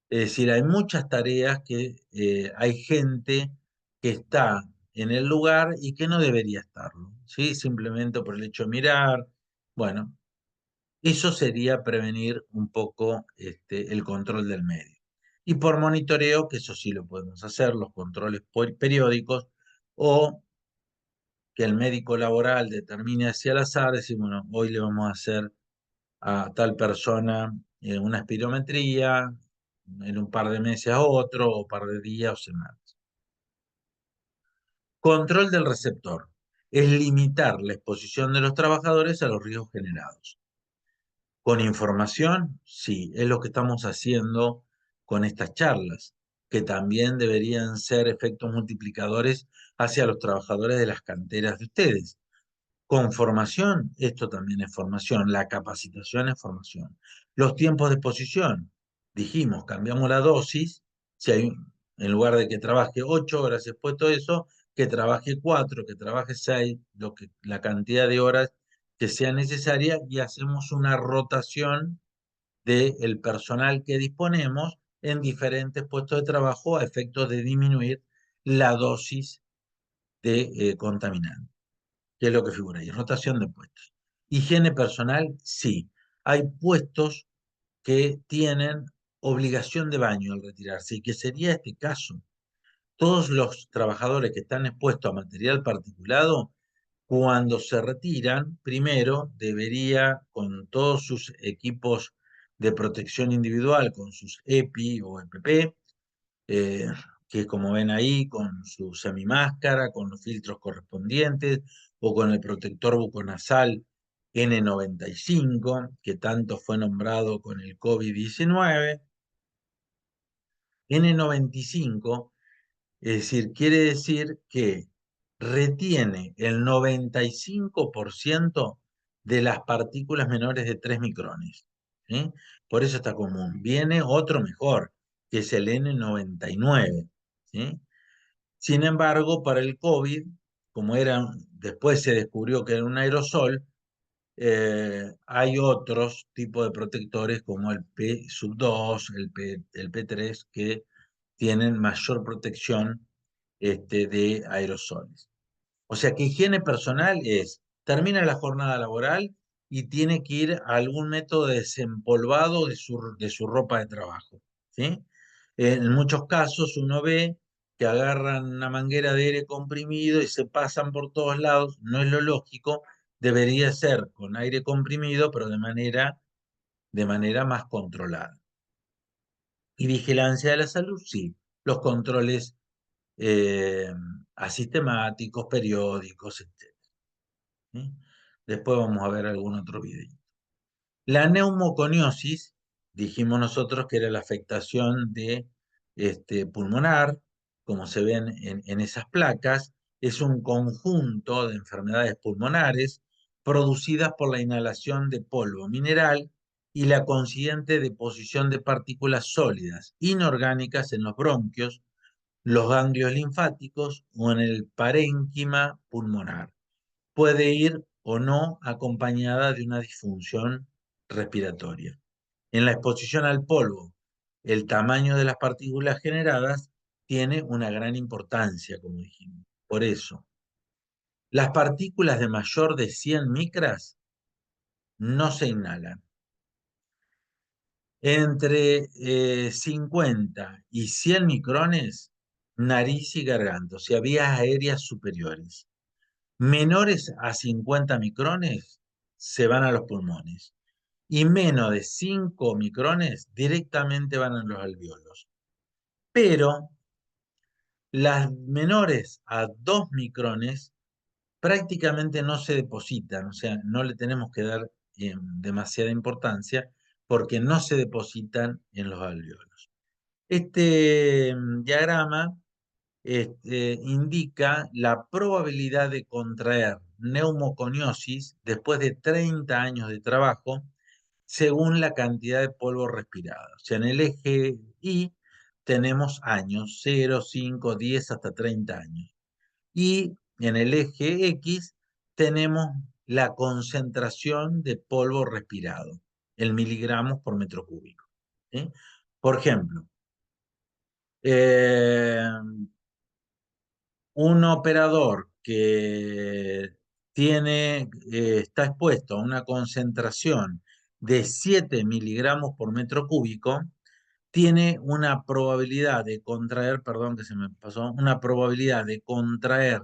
Es decir, hay muchas tareas que hay gente que está en el lugar y que no debería estarlo, ¿sí? Simplemente por el hecho de mirar. Bueno, eso sería prevenir un poco el control del medio. Y por monitoreo, que eso sí lo podemos hacer, los controles periódicos o que el médico laboral determine hacia el azar, decir, bueno, hoy le vamos a hacer a tal persona una espirometría, en un par de meses a otro, o par de días o semanas. Control del receptor. Es limitar la exposición de los trabajadores a los riesgos generados. Con información, sí, es lo que estamos haciendo con estas charlas, que también deberían ser efectos multiplicadores hacia los trabajadores de las canteras de ustedes. Con formación, esto también es formación, la capacitación es formación. Los tiempos de exposición, dijimos, cambiamos la dosis, si hay, en lugar de que trabaje 8 horas expuesto a eso, que trabaje 4, que trabaje 6, la cantidad de horas que sea necesaria, y hacemos una rotación del personal que disponemos en diferentes puestos de trabajo a efectos de disminuir la dosis de contaminantes, que es lo que figura ahí, rotación de puestos. Higiene personal, sí. Hay puestos que tienen obligación de baño al retirarse, y que sería este caso. Todos los trabajadores que están expuestos a material particulado, cuando se retiran, primero debería, con todos sus equipos de protección individual, con sus EPI o EPP, eh, que como ven ahí, con su semimáscara, con los filtros correspondientes, o con el protector buconasal N95, que tanto fue nombrado con el COVID-19. N95, es decir, quiere decir que retiene el 95% de las partículas menores de 3 micrones. ¿Sí? Por eso está común. Viene otro mejor, que es el N99. ¿Sí? Sin embargo, para el COVID, como después se descubrió que era un aerosol, hay otros tipos de protectores como el P2, el P3, que tienen mayor protección de aerosoles. O sea que higiene personal termina la jornada laboral y tiene que ir a algún método de desempolvado de su ropa de trabajo. ¿Sí? En muchos casos uno ve que agarran una manguera de aire comprimido y se pasan por todos lados. No es lo lógico, debería ser con aire comprimido, pero de manera más controlada. Y vigilancia de la salud, sí. Los controles eh, asistemáticos, periódicos, etc. ¿Sí? Después vamos a ver algún otro video. La neumoconiosis, dijimos nosotros que era la afectación pulmonar, como se ven en esas placas, es un conjunto de enfermedades pulmonares producidas por la inhalación de polvo mineral y la consiguiente deposición de partículas sólidas inorgánicas en los bronquios, los ganglios linfáticos o en el parénquima pulmonar. Puede ir o no acompañada de una disfunción respiratoria. En la exposición al polvo, el tamaño de las partículas generadas tiene una gran importancia, como dijimos. Por eso, las partículas de mayor de 100 micras no se inhalan. Entre 50 y 100 micrones, nariz y garganta, o sea, vías aéreas superiores. Menores a 50 micrones se van a los pulmones, y menos de 5 micrones directamente van a los alvéolos. Pero las menores a 2 micrones prácticamente no se depositan, o sea, no le tenemos que dar demasiada importancia porque no se depositan en los alvéolos. Este diagrama indica la probabilidad de contraer neumoconiosis después de 30 años de trabajo según la cantidad de polvo respirado. O sea, en el eje Y tenemos años, 0, 5, 10 hasta 30 años. Y en el eje X tenemos la concentración de polvo respirado, en miligramos por metro cúbico. ¿Sí? Por ejemplo, eh, un operador que está expuesto a una concentración de 7 miligramos por metro cúbico, tiene una probabilidad de contraer, perdón que se me pasó, una probabilidad de contraer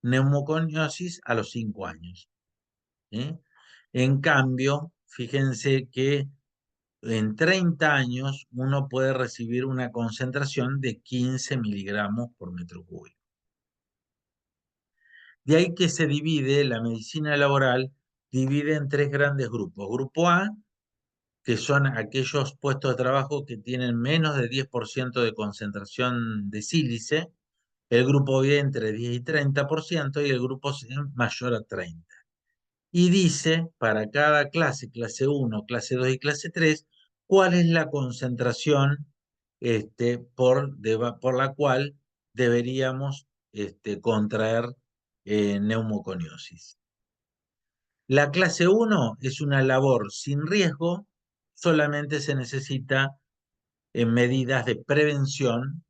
neumoconiosis a los 5 años. En cambio, fíjense que en 30 años uno puede recibir una concentración de 15 miligramos por metro cúbico. De ahí que se divide, la medicina laboral divide en 3 grandes grupos. Grupo A, que son aquellos puestos de trabajo que tienen menos de 10% de concentración de sílice, el grupo B entre 10 y 30% y el grupo C mayor a 30%. Y dice para cada clase 1, clase 2 y clase 3, cuál es la concentración por la cual deberíamos contraer neumoconiosis. La clase 1 es una labor sin riesgo, solamente se necesita medidas de prevención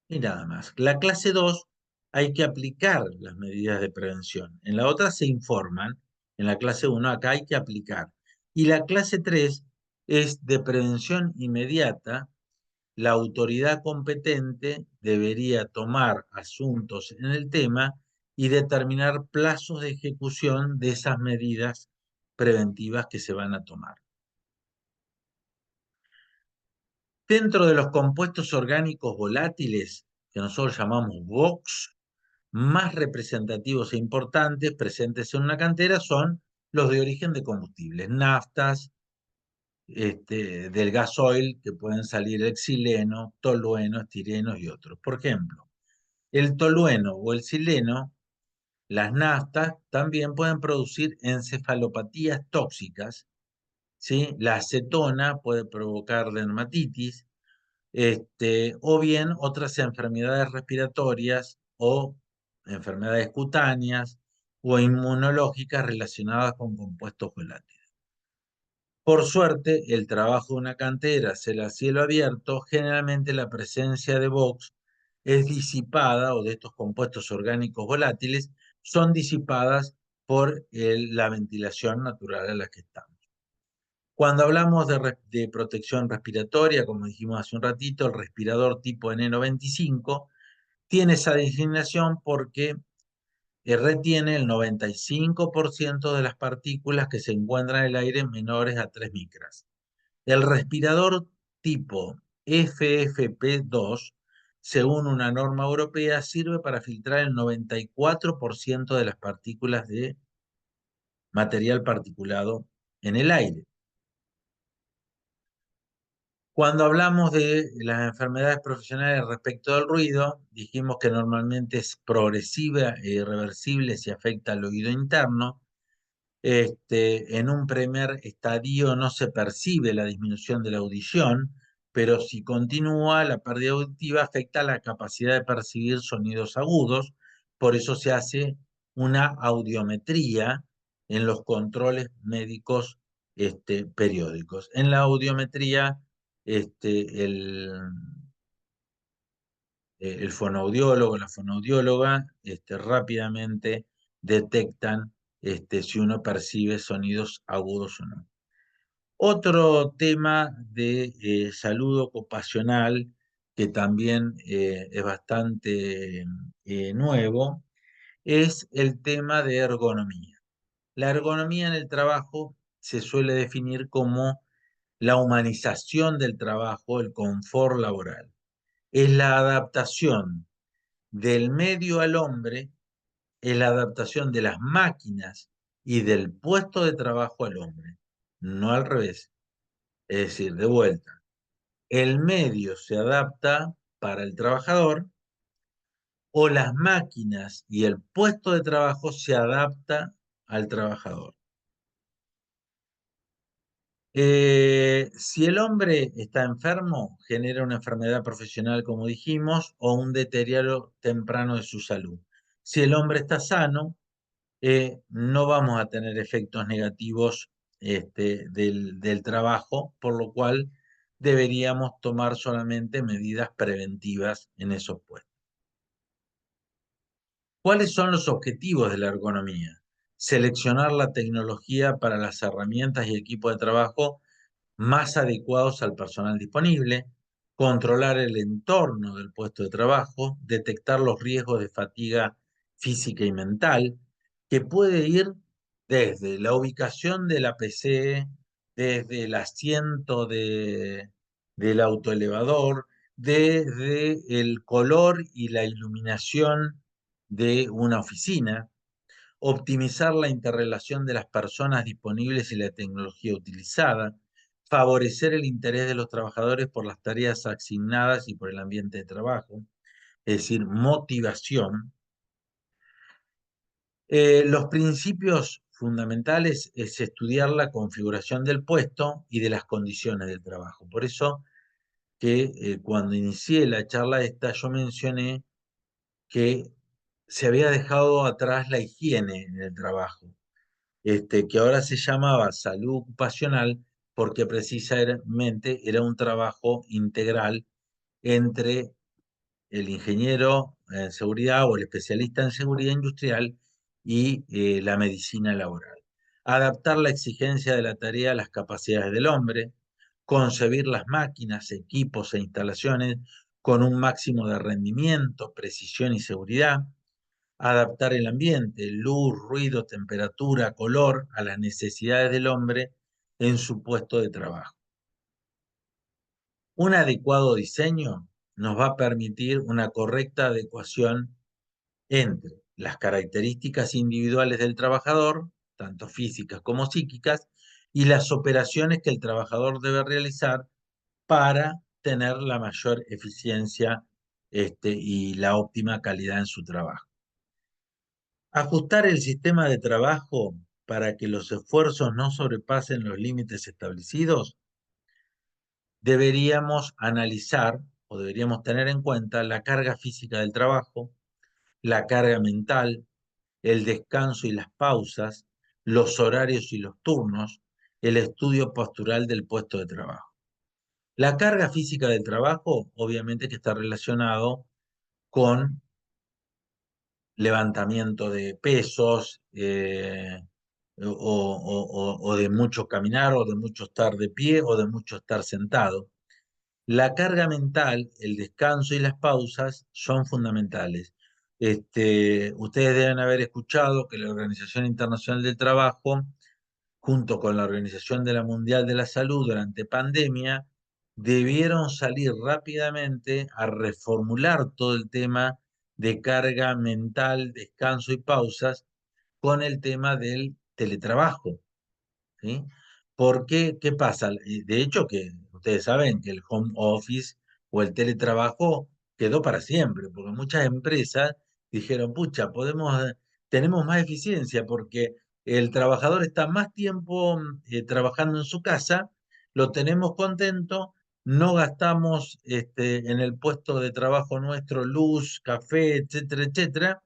y nada más. La clase 2 hay que aplicar las medidas de prevención. En la otra se informan, en la clase 1 acá hay que aplicar. Y la clase 3 es de prevención inmediata. La autoridad competente debería tomar asuntos en el tema y determinar plazos de ejecución de esas medidas preventivas que se van a tomar. Dentro de los compuestos orgánicos volátiles, que nosotros llamamos VOX, más representativos e importantes presentes en una cantera son los de origen de combustibles, naftas, del gasoil, que pueden salir el xileno, tolueno, estireno y otros. Por ejemplo, el tolueno o el xileno, las naftas también pueden producir encefalopatías tóxicas, ¿sí? La acetona puede provocar dermatitis, o bien otras enfermedades respiratorias o enfermedades cutáneas o inmunológicas relacionadas con compuestos volátiles. Por suerte, el trabajo de una cantera a cielo abierto, generalmente la presencia de VOX es disipada, o de estos compuestos orgánicos volátiles, son disipadas por la ventilación natural a la que estamos. Cuando hablamos de protección respiratoria, como dijimos hace un ratito, el respirador tipo N95 tiene esa designación porque retiene el 95% de las partículas que se encuentran en el aire menores a 3 micras. El respirador tipo FFP2, según una norma europea, sirve para filtrar el 94% de las partículas de material particulado en el aire. Cuando hablamos de las enfermedades profesionales respecto del ruido, dijimos que normalmente es progresiva e irreversible si afecta al oído interno. En un primer estadio no se percibe la disminución de la audición, pero si continúa, la pérdida auditiva afecta la capacidad de percibir sonidos agudos, por eso se hace una audiometría en los controles médicos periódicos. En la audiometría, el fonoaudiólogo, la fonoaudióloga, rápidamente detectan si uno percibe sonidos agudos o no. Otro tema de salud ocupacional que también es bastante nuevo es el tema de ergonomía. La ergonomía en el trabajo se suele definir como la humanización del trabajo, el confort laboral. Es la adaptación del medio al hombre, es la adaptación de las máquinas y del puesto de trabajo al hombre, no al revés. Es decir, de vuelta, el medio se adapta para el trabajador o las máquinas y el puesto de trabajo se adapta al trabajador. Si el hombre está enfermo, genera una enfermedad profesional, como dijimos, o un deterioro temprano de su salud. Si el hombre está sano, no vamos a tener efectos negativos del trabajo, por lo cual deberíamos tomar solamente medidas preventivas en esos puestos. ¿Cuáles son los objetivos de la ergonomía? Seleccionar la tecnología para las herramientas y equipos de trabajo más adecuados al personal disponible, controlar el entorno del puesto de trabajo, detectar los riesgos de fatiga física y mental, que puede ir desde la ubicación de la PC, desde el asiento del autoelevador, desde el color y la iluminación de una oficina, optimizar la interrelación de las personas disponibles y la tecnología utilizada, favorecer el interés de los trabajadores por las tareas asignadas y por el ambiente de trabajo, es decir, motivación. Los principios fundamentales es estudiar la configuración del puesto y de las condiciones del trabajo. Por eso que cuando inicié la charla esta, yo mencioné que se había dejado atrás la higiene en el trabajo, que ahora se llamaba salud ocupacional porque precisamente era un trabajo integral entre el ingeniero en seguridad o el especialista en seguridad industrial y la medicina laboral. Adaptar la exigencia de la tarea a las capacidades del hombre, concebir las máquinas, equipos e instalaciones con un máximo de rendimiento, precisión y seguridad, adaptar el ambiente, luz, ruido, temperatura, color a las necesidades del hombre en su puesto de trabajo. Un adecuado diseño nos va a permitir una correcta adecuación entre las características individuales del trabajador, tanto físicas como psíquicas, y las operaciones que el trabajador debe realizar para tener la mayor eficiencia y la óptima calidad en su trabajo. Ajustar el sistema de trabajo para que los esfuerzos no sobrepasen los límites establecidos. Deberíamos analizar o deberíamos tener en cuenta la carga física del trabajo, la carga mental, el descanso y las pausas, los horarios y los turnos, el estudio postural del puesto de trabajo. La carga física del trabajo, obviamente que está relacionado con levantamiento de pesos, o de mucho caminar, o de mucho estar de pie, o de mucho estar sentado. La carga mental, el descanso y las pausas son fundamentales. Ustedes deben haber escuchado que la Organización Internacional del Trabajo, junto con la Organización de la Mundial de la Salud durante pandemia, debieron salir rápidamente a reformular todo el tema de carga mental, descanso y pausas con el tema del teletrabajo. ¿Sí? Porque, ¿qué pasa? De hecho, que ustedes saben que el home office o el teletrabajo quedó para siempre, porque muchas empresas dijeron, pucha, tenemos más eficiencia porque el trabajador está más tiempo trabajando en su casa, lo tenemos contento, no gastamos en el puesto de trabajo nuestro luz, café, etcétera, etcétera,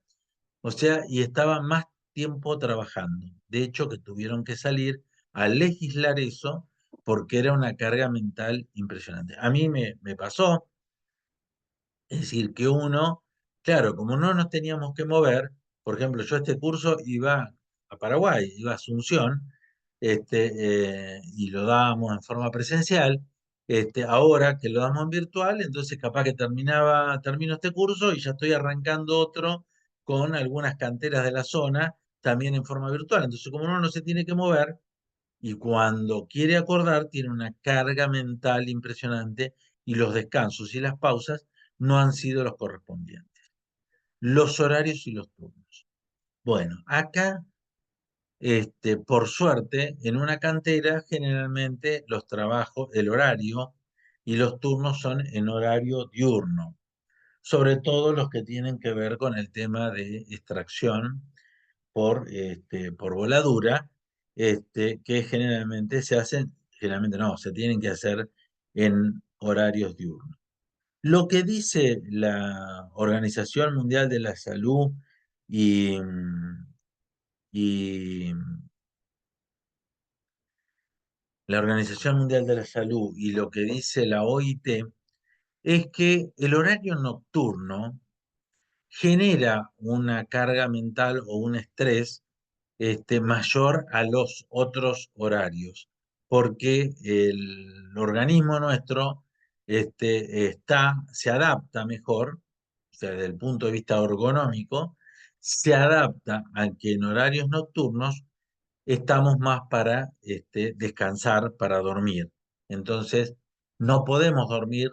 o sea, y estaban más tiempo trabajando. De hecho, que tuvieron que salir a legislar eso porque era una carga mental impresionante. A mí me pasó, es decir, que uno, claro, como no nos teníamos que mover, por ejemplo, yo este curso iba a Paraguay, iba a Asunción, y lo dábamos en forma presencial. Ahora que lo damos en virtual, entonces capaz que termino este curso y ya estoy arrancando otro con algunas canteras de la zona, también en forma virtual. Entonces, como uno no se tiene que mover, y cuando quiere acordar, tiene una carga mental impresionante y los descansos y las pausas no han sido los correspondientes. Los horarios y los turnos. Bueno, acá, por suerte, en una cantera generalmente los trabajos, el horario y los turnos son en horario diurno, sobre todo los que tienen que ver con el tema de extracción por voladura, que generalmente se hacen, generalmente no, se tienen que hacer en horarios diurnos. Lo que dice la Organización Mundial de la Salud y, y la Organización Mundial de la Salud y lo que dice la OIT es que el horario nocturno genera una carga mental o un estrés mayor a los otros horarios, porque el organismo nuestro se adapta mejor, o sea, desde el punto de vista ergonómico, se adapta a que en horarios nocturnos estamos más para descansar, para dormir. Entonces, no podemos dormir,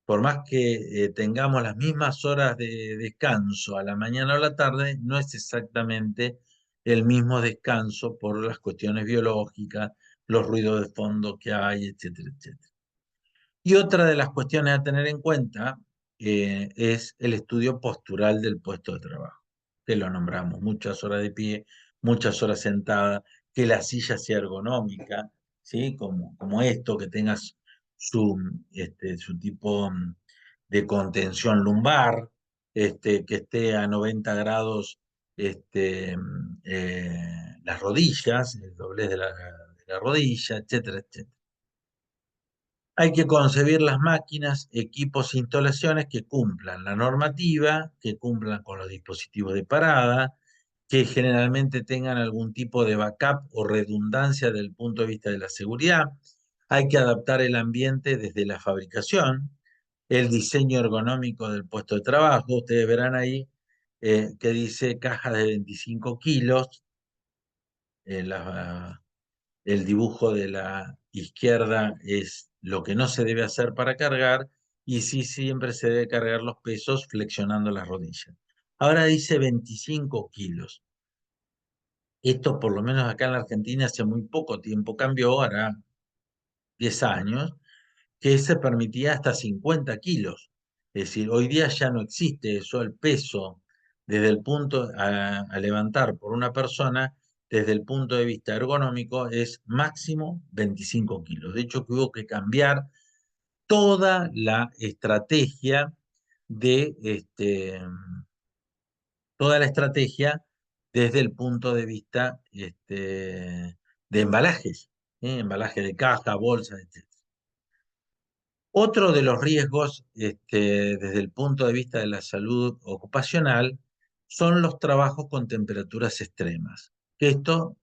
por más que tengamos las mismas horas de descanso a la mañana o a la tarde, no es exactamente el mismo descanso por las cuestiones biológicas, los ruidos de fondo que hay, etcétera, etcétera. Y otra de las cuestiones a tener en cuenta es el estudio postural del puesto de trabajo, que lo nombramos, muchas horas de pie, muchas horas sentada, que la silla sea ergonómica, ¿sí? Como esto, que tengas su tipo de contención lumbar, que esté a 90 grados las rodillas, el doblez de la rodilla, etcétera, etcétera. Hay que concebir las máquinas, equipos e instalaciones que cumplan la normativa, que cumplan con los dispositivos de parada, que generalmente tengan algún tipo de backup o redundancia desde el punto de vista de la seguridad. Hay que adaptar el ambiente desde la fabricación, el diseño ergonómico del puesto de trabajo. Ustedes verán ahí que dice cajas de 25 kilos, la, el dibujo de la izquierda es lo que no se debe hacer para cargar y sí siempre se debe cargar los pesos flexionando las rodillas. Ahora dice 25 kilos. Esto por lo menos acá en la Argentina hace muy poco tiempo cambió, ahora 10 años, que se permitía hasta 50 kilos. Es decir, hoy día ya no existe eso, el peso desde el punto a levantar por una persona, desde el punto de vista ergonómico, es máximo 25 kilos. De hecho, que hubo que cambiar toda la estrategia de toda la estrategia desde el punto de vista de embalajes, embalaje de caja, bolsas, etc. Otro de los riesgos, desde el punto de vista de la salud ocupacional, son los trabajos con temperaturas extremas. Esto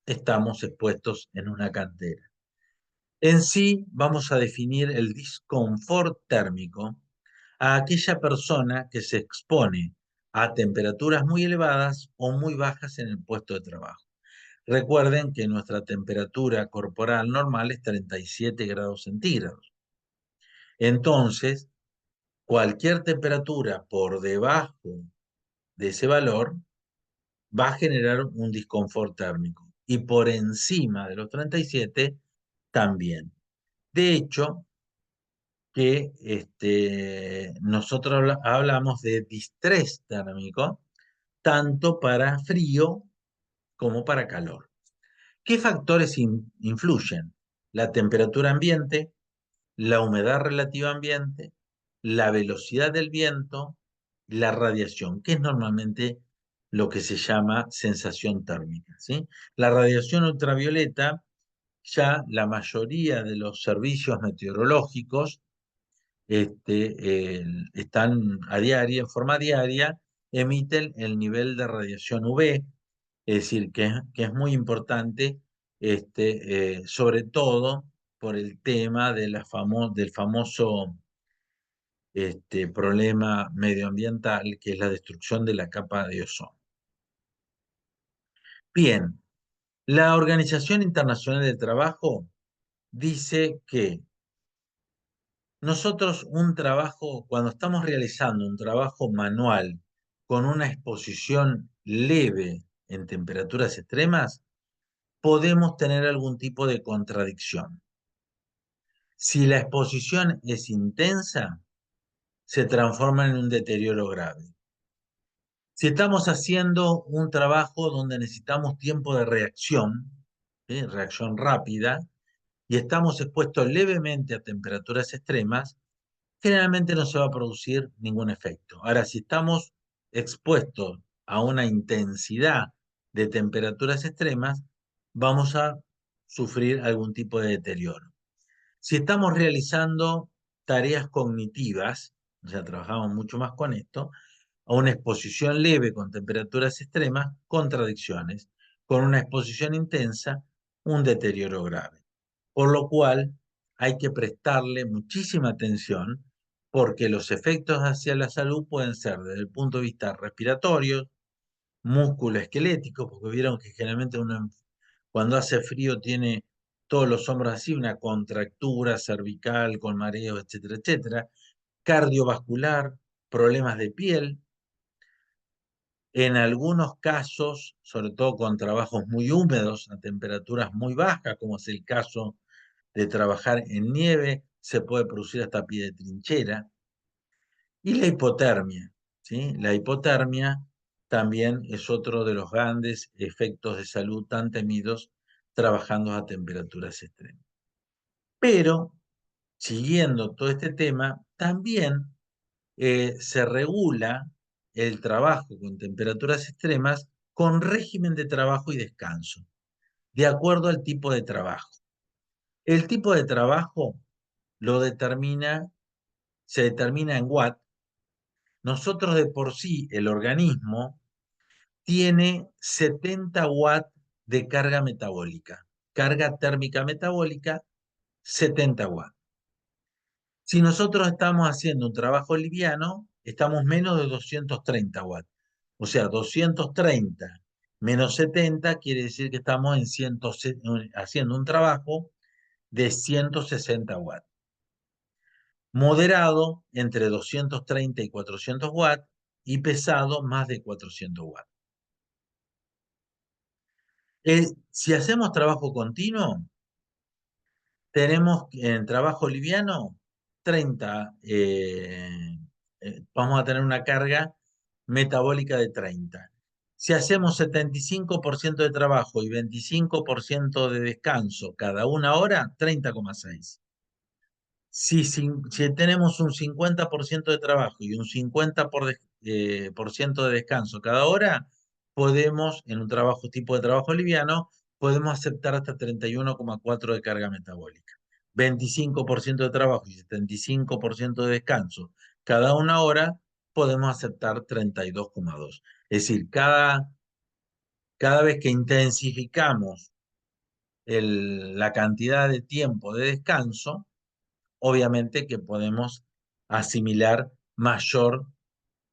estamos expuestos en una cantera. En sí, vamos a definir el disconfort térmico a aquella persona que se expone a temperaturas muy elevadas o muy bajas en el puesto de trabajo. Recuerden que nuestra temperatura corporal normal es 37 grados centígrados. Entonces, cualquier temperatura por debajo de ese valor va a generar un disconfort térmico y por encima de los 37 también. De hecho, que nosotros hablamos de distrés térmico tanto para frío como para calor. ¿Qué factores influyen? La temperatura ambiente, la humedad relativa ambiente, la velocidad del viento, la radiación, que es normalmente lo que se llama sensación térmica, ¿sí? La radiación ultravioleta, ya la mayoría de los servicios meteorológicos están a diaria, en forma diaria, emiten el nivel de radiación UV, es decir, que es muy importante, sobre todo por el tema de del famoso problema medioambiental, que es la destrucción de la capa de ozono. Bien, la Organización Internacional del Trabajo dice que nosotros cuando estamos realizando un trabajo manual con una exposición leve en temperaturas extremas, podemos tener algún tipo de contradicción. Si la exposición es intensa, se transforma en un deterioro grave. Si estamos haciendo un trabajo donde necesitamos tiempo de reacción, reacción rápida, y estamos expuestos levemente a temperaturas extremas, generalmente no se va a producir ningún efecto. Ahora, si estamos expuestos a una intensidad de temperaturas extremas, vamos a sufrir algún tipo de deterioro. Si estamos realizando tareas cognitivas, o sea, trabajamos mucho más con esto, a una exposición leve con temperaturas extremas, contradicciones, con una exposición intensa, un deterioro grave. Por lo cual hay que prestarle muchísima atención porque los efectos hacia la salud pueden ser desde el punto de vista respiratorio, músculo esquelético, porque vieron que generalmente uno cuando hace frío tiene todos los hombros así, una contractura cervical con mareo, etcétera, etcétera. Cardiovascular, problemas de piel. En algunos casos, sobre todo con trabajos muy húmedos, a temperaturas muy bajas, como es el caso de trabajar en nieve, se puede producir hasta pie de trinchera. Y la hipotermia, ¿sí? La hipotermia también es otro de los grandes efectos de salud tan temidos trabajando a temperaturas extremas. Pero, siguiendo todo este tema, también se regula el trabajo con temperaturas extremas con régimen de trabajo y descanso, de acuerdo al tipo de trabajo. El tipo de trabajo lo se determina en watt. Nosotros de por sí, el organismo tiene 70 watts de carga metabólica, carga térmica metabólica, 70 watts. Si nosotros estamos haciendo un trabajo liviano, estamos menos de 230 watts. O sea, 230 menos 70 quiere decir que estamos haciendo un trabajo de 160 watts. Moderado entre 230 y 400 watts y pesado más de 400 watts. Si hacemos trabajo continuo, tenemos en trabajo liviano 30, vamos a tener una carga metabólica de 30. Si hacemos 75% de trabajo y 25% de descanso cada una hora, 30,6. Si tenemos un 50% de trabajo y un 50% de descanso cada hora, podemos, en un tipo de trabajo liviano, podemos aceptar hasta 31,4 de carga metabólica. 25% de trabajo y 75% de descanso cada una hora, podemos aceptar 32,2. Es decir, cada vez que intensificamos la cantidad de tiempo de descanso, obviamente que podemos asimilar mayor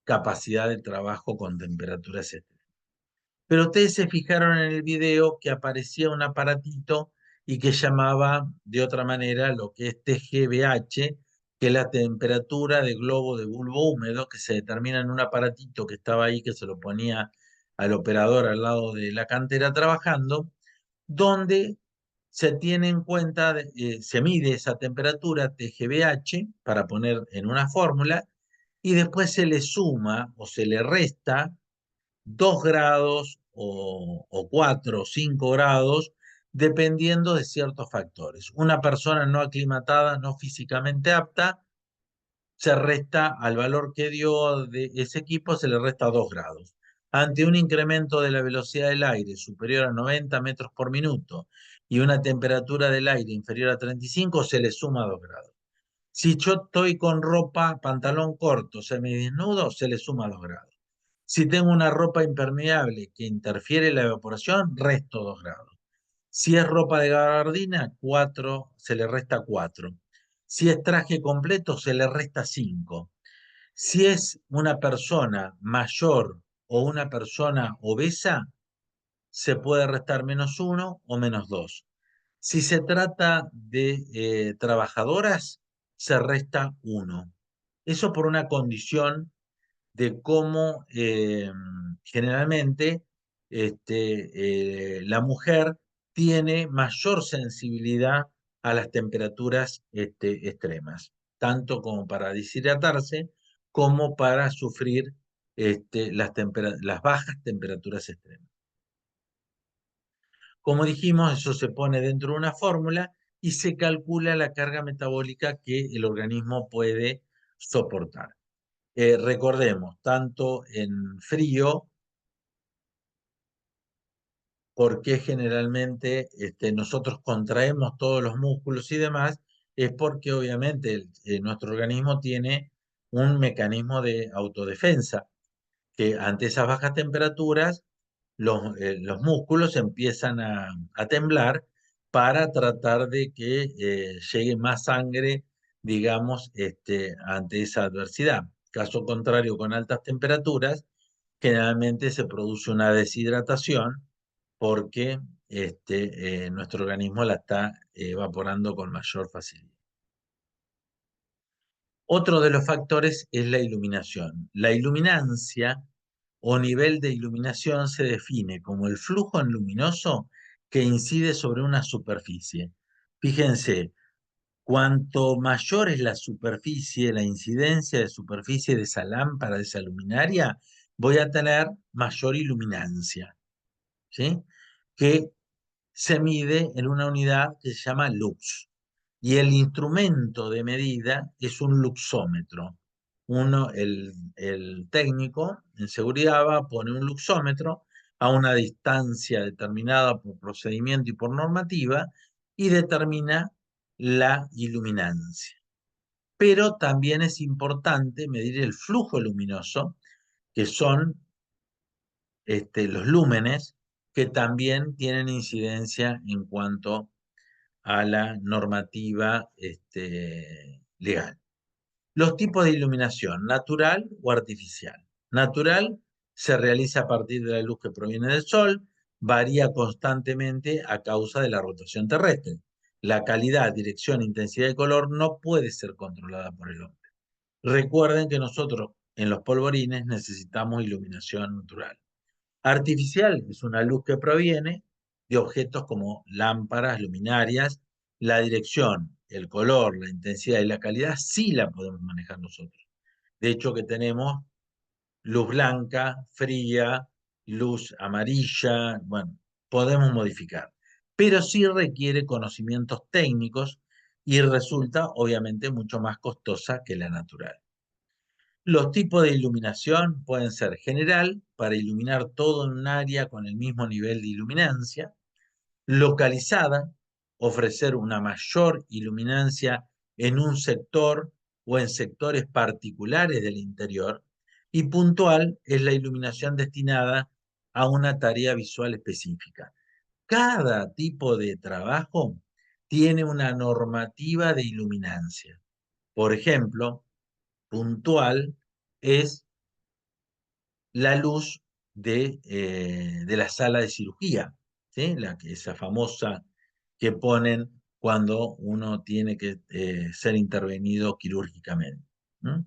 capacidad de trabajo con temperaturas extremas. Pero ustedes se fijaron en el video que aparecía un aparatito y que llamaba de otra manera lo que es TGBH, que es la temperatura de globo de bulbo húmedo, que se determina en un aparatito que estaba ahí, que se lo ponía al operador al lado de la cantera trabajando, donde se tiene en cuenta, se mide esa temperatura TGBH para poner en una fórmula y después se le suma o se le resta 2 grados o 4 o 5 grados dependiendo de ciertos factores. Una persona no aclimatada, no físicamente apta, se resta al valor que dio de ese equipo, se le resta 2 grados. Ante un incremento de la velocidad del aire superior a 90 metros por minuto y una temperatura del aire inferior a 35, se le suma 2 grados. Si yo estoy con ropa, pantalón corto, semidesnudo, se le suma 2 grados. Si tengo una ropa impermeable que interfiere en la evaporación, resto 2 grados. Si es ropa de gabardina, 4, se le resta 4. Si es traje completo, se le resta 5. Si es una persona mayor o una persona obesa, se puede restar -1 o -2. Si se trata de trabajadoras, se resta 1. Eso por una condición de cómo generalmente la mujer tiene mayor sensibilidad a las temperaturas extremas, tanto como para deshidratarse como para sufrir las bajas temperaturas extremas. Como dijimos, eso se pone dentro de una fórmula y se calcula la carga metabólica que el organismo puede soportar. Recordemos, tanto en frío, porque generalmente nosotros contraemos todos los músculos y demás, es porque obviamente nuestro organismo tiene un mecanismo de autodefensa, que ante esas bajas temperaturas los músculos empiezan a temblar para tratar de que llegue más sangre, digamos, ante esa adversidad. Caso contrario, con altas temperaturas, generalmente se produce una deshidratación porque nuestro organismo la está evaporando con mayor facilidad. Otro de los factores es la iluminación. La iluminancia o nivel de iluminación se define como el flujo luminoso que incide sobre una superficie. Fíjense, cuanto mayor es la superficie, la incidencia de superficie de esa lámpara, de esa luminaria, voy a tener mayor iluminancia, ¿sí? Que se mide en una unidad que se llama lux. Y el instrumento de medida es un luxómetro. El técnico en seguridad va a poner un luxómetro a una distancia determinada por procedimiento y por normativa y determina la iluminancia. Pero también es importante medir el flujo luminoso, que son los lúmenes, que también tienen incidencia en cuanto a la normativa legal. Los tipos de iluminación, natural o artificial. Natural se realiza a partir de la luz que proviene del sol, varía constantemente a causa de la rotación terrestre. La calidad, dirección, intensidad y color no puede ser controlada por el hombre. Recuerden que nosotros en los polvorines necesitamos iluminación natural. Artificial es una luz que proviene de objetos como lámparas, luminarias. La dirección, el color, la intensidad y la calidad sí la podemos manejar nosotros. De hecho que tenemos luz blanca, fría, luz amarilla, bueno, podemos modificar. Pero sí requiere conocimientos técnicos y resulta obviamente mucho más costosa que la natural. Los tipos de iluminación pueden ser general, para iluminar todo en un área con el mismo nivel de iluminancia; localizada, ofrecer una mayor iluminancia en un sector o en sectores particulares del interior; y puntual es la iluminación destinada a una tarea visual específica. Cada tipo de trabajo tiene una normativa de iluminancia. Por ejemplo, puntual es la luz de la sala de cirugía, ¿sí? Esa famosa que ponen cuando uno tiene que ser intervenido quirúrgicamente. ¿Mm?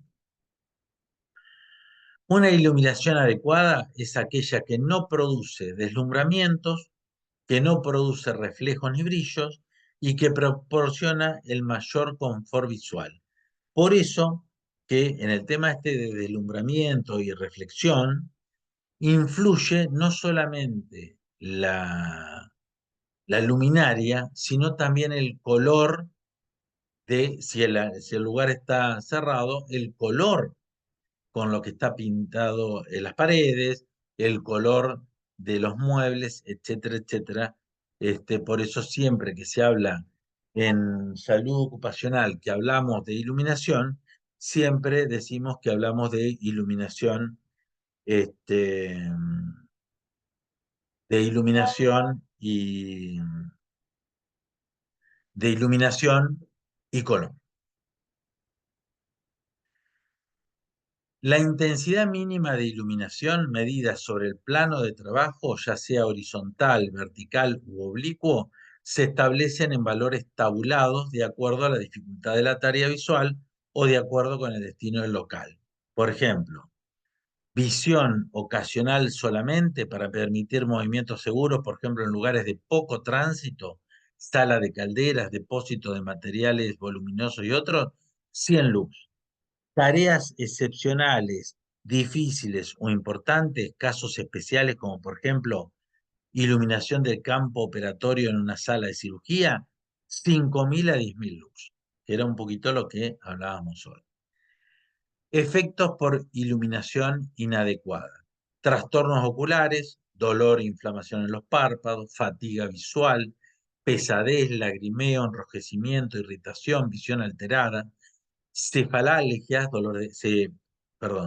Una iluminación adecuada es aquella que no produce deslumbramientos, que no produce reflejos ni brillos y que proporciona el mayor confort visual. Por eso que en el tema de deslumbramiento y reflexión, influye no solamente la luminaria, sino también el color si el lugar está cerrado, el color con lo que está pintado en las paredes, el color de los muebles, etcétera, etcétera. Por eso siempre que se habla en salud ocupacional, que hablamos de iluminación, siempre decimos que hablamos de iluminación, este, de iluminación y de iluminación y color. La intensidad mínima de iluminación medida sobre el plano de trabajo, ya sea horizontal, vertical u oblicuo, se establecen en valores tabulados de acuerdo a la dificultad de la tarea visual o de acuerdo con el destino del local. Por ejemplo, visión ocasional solamente para permitir movimientos seguros, por ejemplo, en lugares de poco tránsito, sala de calderas, depósito de materiales voluminosos y otros, 100 lux. Tareas excepcionales, difíciles o importantes, casos especiales como por ejemplo iluminación del campo operatorio en una sala de cirugía, 5.000 a 10.000 lux, que era un poquito lo que hablábamos hoy. Efectos por iluminación inadecuada: trastornos oculares, dolor e inflamación en los párpados, fatiga visual, pesadez, lagrimeo, enrojecimiento, irritación, visión alterada, cefaleas,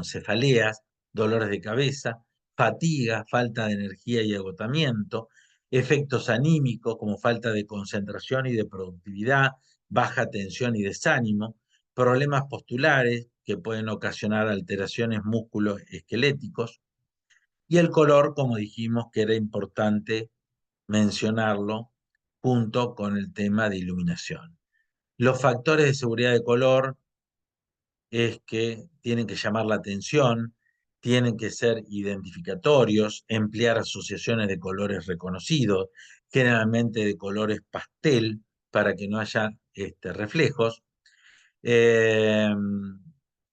cefaleas, dolores de cabeza, fatiga, falta de energía y agotamiento, efectos anímicos como falta de concentración y de productividad, baja tensión y desánimo, problemas postulares que pueden ocasionar alteraciones musculoesqueléticos, Y el color, como dijimos, que era importante mencionarlo junto con el tema de iluminación. Los factores de seguridad de color es que tienen que llamar la atención, tienen que ser identificatorios, emplear asociaciones de colores reconocidos, generalmente de colores pastel, para que no haya reflejos, eh,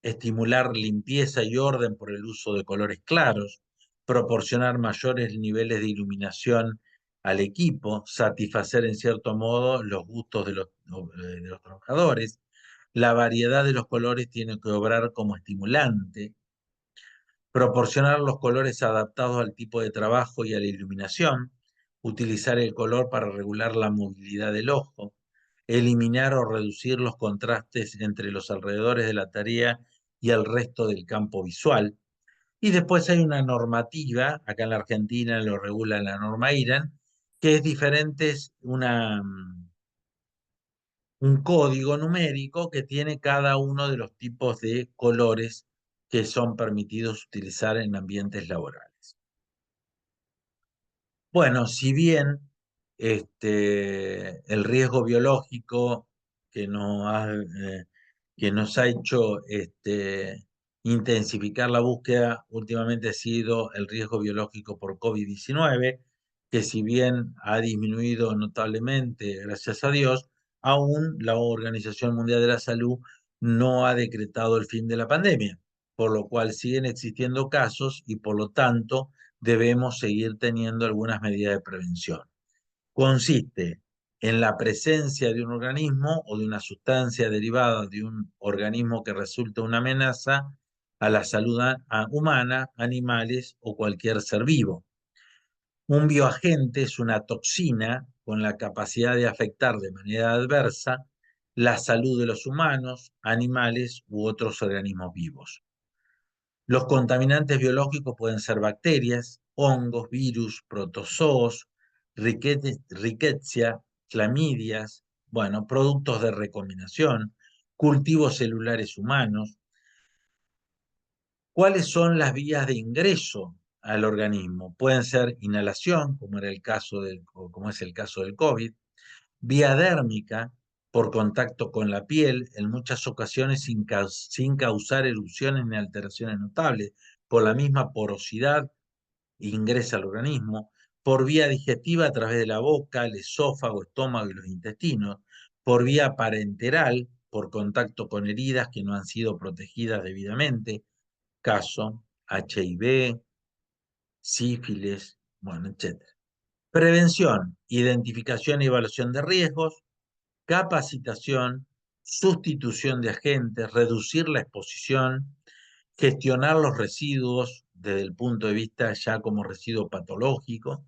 estimular limpieza y orden por el uso de colores claros, proporcionar mayores niveles de iluminación al equipo, satisfacer en cierto modo los gustos de los trabajadores. La variedad de los colores tiene que obrar como estimulante, proporcionar los colores adaptados al tipo de trabajo y a la iluminación, utilizar el color para regular la movilidad del ojo, eliminar o reducir los contrastes entre los alrededores de la tarea y el resto del campo visual. Y después hay una normativa, acá en la Argentina lo regula la norma IRAN, que es diferente, es un código numérico que tiene cada uno de los tipos de colores que son permitidos utilizar en ambientes laborales. Bueno, si bien el riesgo biológico que que nos ha hecho intensificar la búsqueda últimamente ha sido el riesgo biológico por COVID-19, que si bien ha disminuido notablemente, gracias a Dios, aún la Organización Mundial de la Salud no ha decretado el fin de la pandemia, por lo cual siguen existiendo casos y por lo tanto debemos seguir teniendo algunas medidas de prevención. Consiste en la presencia de un organismo o de una sustancia derivada de un organismo que resulta una amenaza a la salud humana, animales o cualquier ser vivo. Un bioagente es una toxina con la capacidad de afectar de manera adversa la salud de los humanos, animales u otros organismos vivos. Los contaminantes biológicos pueden ser bacterias, hongos, virus, protozoos, rickettsia, clamidias, bueno, productos de recombinación, cultivos celulares humanos. ¿Cuáles son las vías de ingreso al organismo? Pueden ser inhalación, como es el caso del COVID, vía dérmica, por contacto con la piel, en muchas ocasiones sin causar erupciones ni alteraciones notables, por la misma porosidad ingresa al organismo, por vía digestiva a través de la boca, el esófago, estómago y los intestinos, por vía parenteral, por contacto con heridas que no han sido protegidas debidamente, caso HIV, sífilis, bueno, etc. Prevención, identificación y evaluación de riesgos, capacitación, sustitución de agentes, reducir la exposición, gestionar los residuos desde el punto de vista ya como residuo patológico,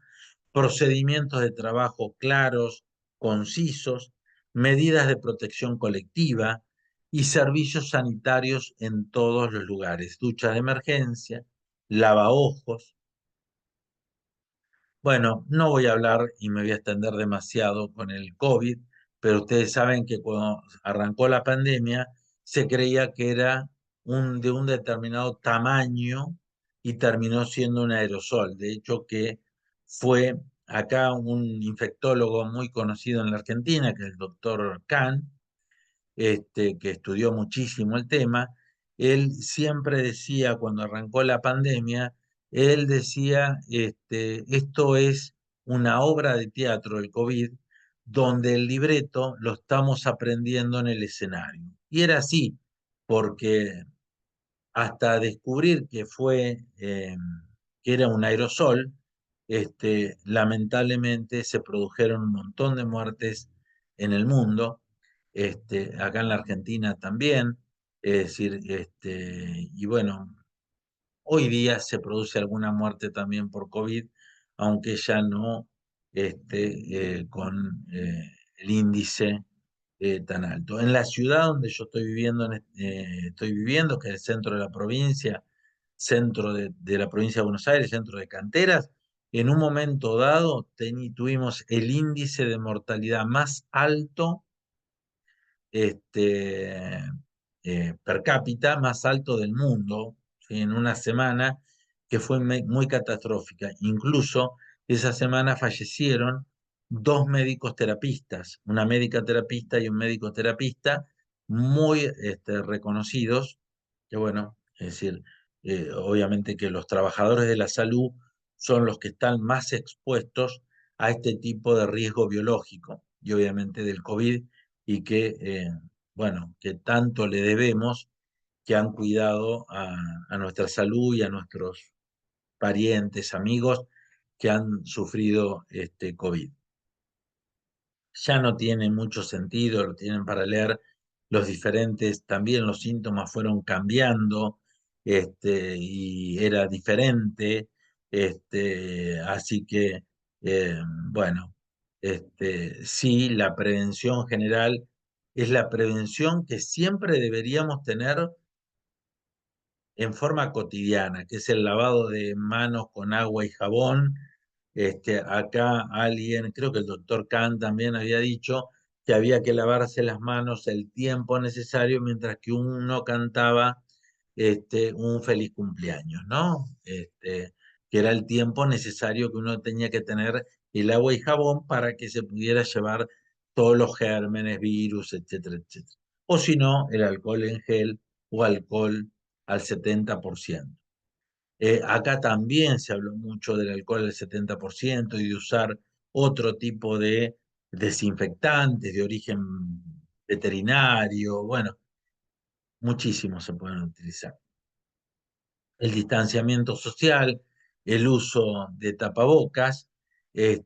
procedimientos de trabajo claros, concisos, medidas de protección colectiva y servicios sanitarios en todos los lugares, duchas de emergencia, lavaojos. Bueno, no voy a hablar y me voy a extender demasiado con el COVID, pero ustedes saben que cuando arrancó la pandemia se creía que era de un determinado tamaño y terminó siendo un aerosol. De hecho, que fue acá un infectólogo muy conocido en la Argentina, que es el doctor Kahn, que estudió muchísimo el tema, él siempre decía, cuando arrancó la pandemia, él decía, esto es una obra de teatro, el COVID, donde el libreto lo estamos aprendiendo en el escenario. Y era así, porque hasta descubrir que era un aerosol, lamentablemente se produjeron un montón de muertes en el mundo, acá en la Argentina también, es decir, y bueno, hoy día se produce alguna muerte también por COVID, aunque ya no con el índice tan alto. En la ciudad donde yo estoy viviendo, que es el centro de la provincia, centro de la provincia de Buenos Aires, centro de Canteras, en un momento dado tuvimos el índice de mortalidad más alto per cápita más alto del mundo, ¿sí? En una semana que fue muy catastrófica. Incluso esa semana fallecieron dos médicos terapistas, una médica terapista y un médico terapista, muy reconocidos, que bueno, es decir, obviamente que los trabajadores de la salud son los que están más expuestos a este tipo de riesgo biológico y obviamente del COVID y que, bueno, que tanto le debemos que han cuidado a nuestra salud y a nuestros parientes, amigos que han sufrido este COVID. Ya no tiene mucho sentido, lo tienen para leer los diferentes, también los síntomas fueron cambiando, y era diferente, así que, bueno, sí, la prevención general es la prevención que siempre deberíamos tener en forma cotidiana, que es el lavado de manos con agua y jabón. Acá alguien, creo que el doctor Kahn también había dicho que había que lavarse las manos el tiempo necesario mientras que uno cantaba un feliz cumpleaños, ¿no? Que era el tiempo necesario que uno tenía que tener el agua y jabón para que se pudiera llevar todos los gérmenes, virus, etcétera, etcétera. O si no, el alcohol en gel o alcohol al 70%. Acá también se habló mucho del alcohol al 70% y de usar otro tipo de desinfectantes de origen veterinario. Bueno, muchísimos se pueden utilizar. El distanciamiento social, el uso de tapabocas, el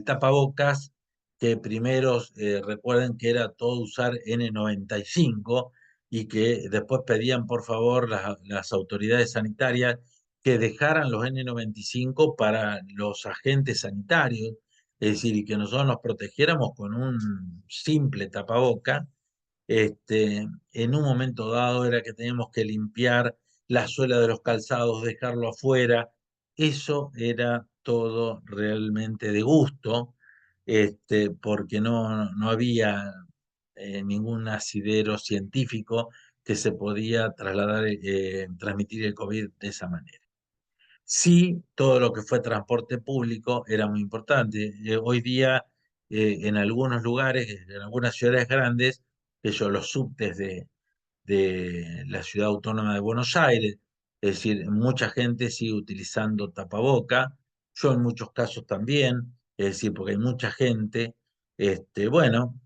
tapabocas que primero recuerden que era todo usar N95 y que después pedían por favor las autoridades sanitarias que dejaran los N95 para los agentes sanitarios, es decir, y que nosotros nos protegiéramos con un simple tapaboca. En un momento dado era que teníamos que limpiar la suela de los calzados, dejarlo afuera. Eso era todo realmente de gusto, porque no había ningún asidero científico que se podía transmitir el COVID de esa manera. Sí, todo lo que fue transporte público era muy importante. Hoy día, en algunos lugares, en algunas ciudades grandes, los subtes de la ciudad autónoma de Buenos Aires, es decir, mucha gente sigue utilizando tapaboca, yo en muchos casos también, es decir, porque hay mucha gente, bueno,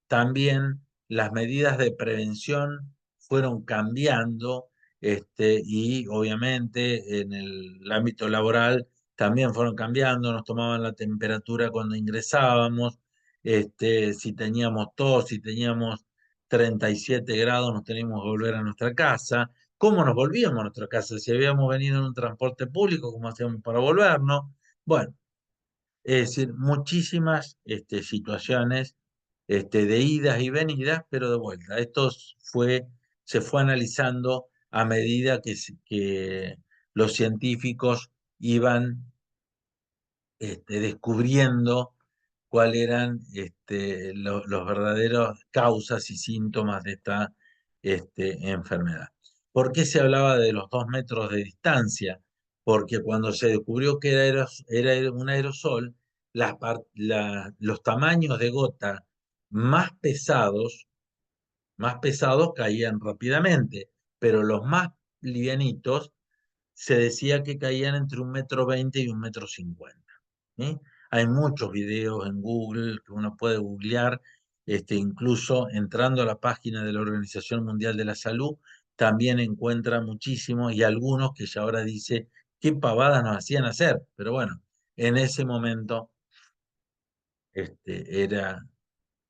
también las medidas de prevención fueron cambiando, y obviamente en el ámbito laboral también fueron cambiando, nos tomaban la temperatura cuando ingresábamos, si teníamos tos, si teníamos 37 grados, nos teníamos que volver a nuestra casa. ¿Cómo nos volvíamos a nuestra casa? Si habíamos venido en un transporte público, ¿cómo hacíamos para volvernos? Bueno, es decir, muchísimas situaciones de idas y venidas, pero de vuelta. Se fue analizando a medida que los científicos iban descubriendo cuáles eran los verdaderos causas y síntomas de esta enfermedad. ¿Por qué se hablaba de los 2 metros de distancia? Porque cuando se descubrió que era un aerosol, los tamaños de gota más pesados caían rápidamente, pero los más livianitos se decía que caían entre 1,20 m y 1,50 m. ¿Sí? Hay muchos videos en Google que uno puede googlear, incluso entrando a la página de la Organización Mundial de la Salud, también encuentra muchísimos y algunos que ya ahora dice qué pavadas nos hacían hacer, pero bueno, en ese momento era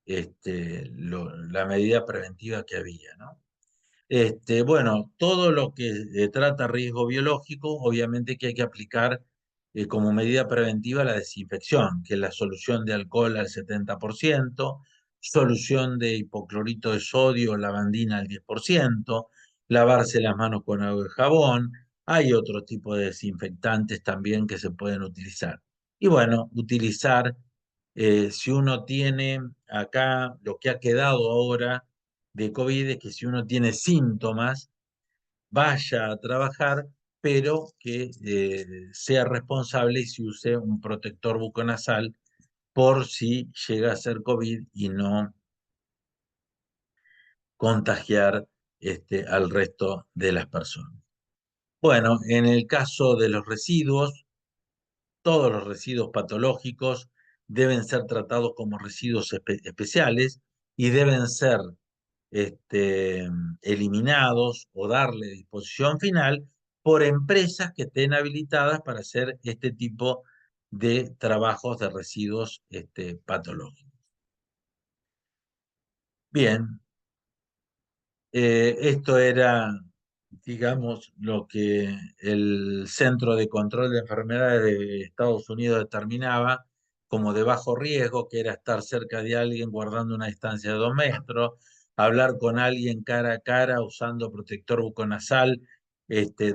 la medida preventiva que había, ¿no? Bueno, todo lo que trata riesgo biológico, obviamente que hay que aplicar como medida preventiva la desinfección, que es la solución de alcohol al 70%, solución de hipoclorito de sodio o lavandina al 10%, lavarse las manos con agua y jabón. Hay otro tipo de desinfectantes también que se pueden utilizar. Y bueno, utilizar, si uno tiene acá lo que ha quedado ahora de COVID es que si uno tiene síntomas, vaya a trabajar, pero que sea responsable y se use un protector buconasal por si llega a ser COVID y no contagiar al resto de las personas. Bueno, en el caso de los residuos, todos los residuos patológicos deben ser tratados como residuos especiales y deben ser eliminados o darle disposición final por empresas que estén habilitadas para hacer este tipo de trabajos de residuos patológicos. Bien, esto era, digamos, lo que el Centro de Control de Enfermedades de Estados Unidos determinaba como de bajo riesgo, que era estar cerca de alguien guardando una distancia de 2 metros, hablar con alguien cara a cara usando protector buconasal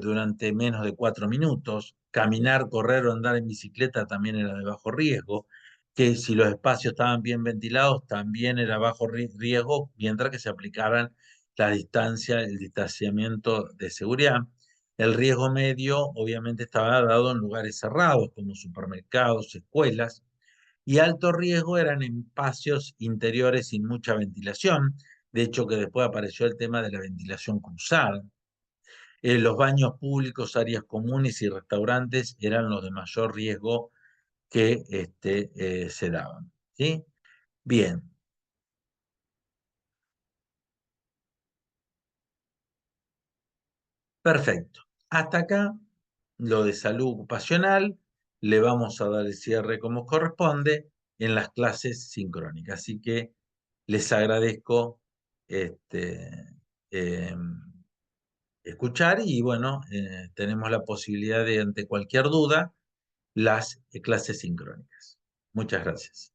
durante menos de 4 minutos, caminar, correr o andar en bicicleta también era de bajo riesgo, que si los espacios estaban bien ventilados también era bajo riesgo, mientras que se aplicaran la distancia, el distanciamiento de seguridad. El riesgo medio obviamente estaba dado en lugares cerrados como supermercados, escuelas, y alto riesgo eran en espacios interiores sin mucha ventilación. De hecho, que después apareció el tema de la ventilación cruzada. Los baños públicos, áreas comunes y restaurantes eran los de mayor riesgo que se daban. ¿Sí? Bien, perfecto. Hasta acá lo de salud ocupacional. Le vamos a dar el cierre como corresponde en las clases sincrónicas. Así que les agradezco este, em, escuchar y bueno, tenemos la posibilidad de, ante cualquier duda, las clases sincrónicas. Muchas gracias.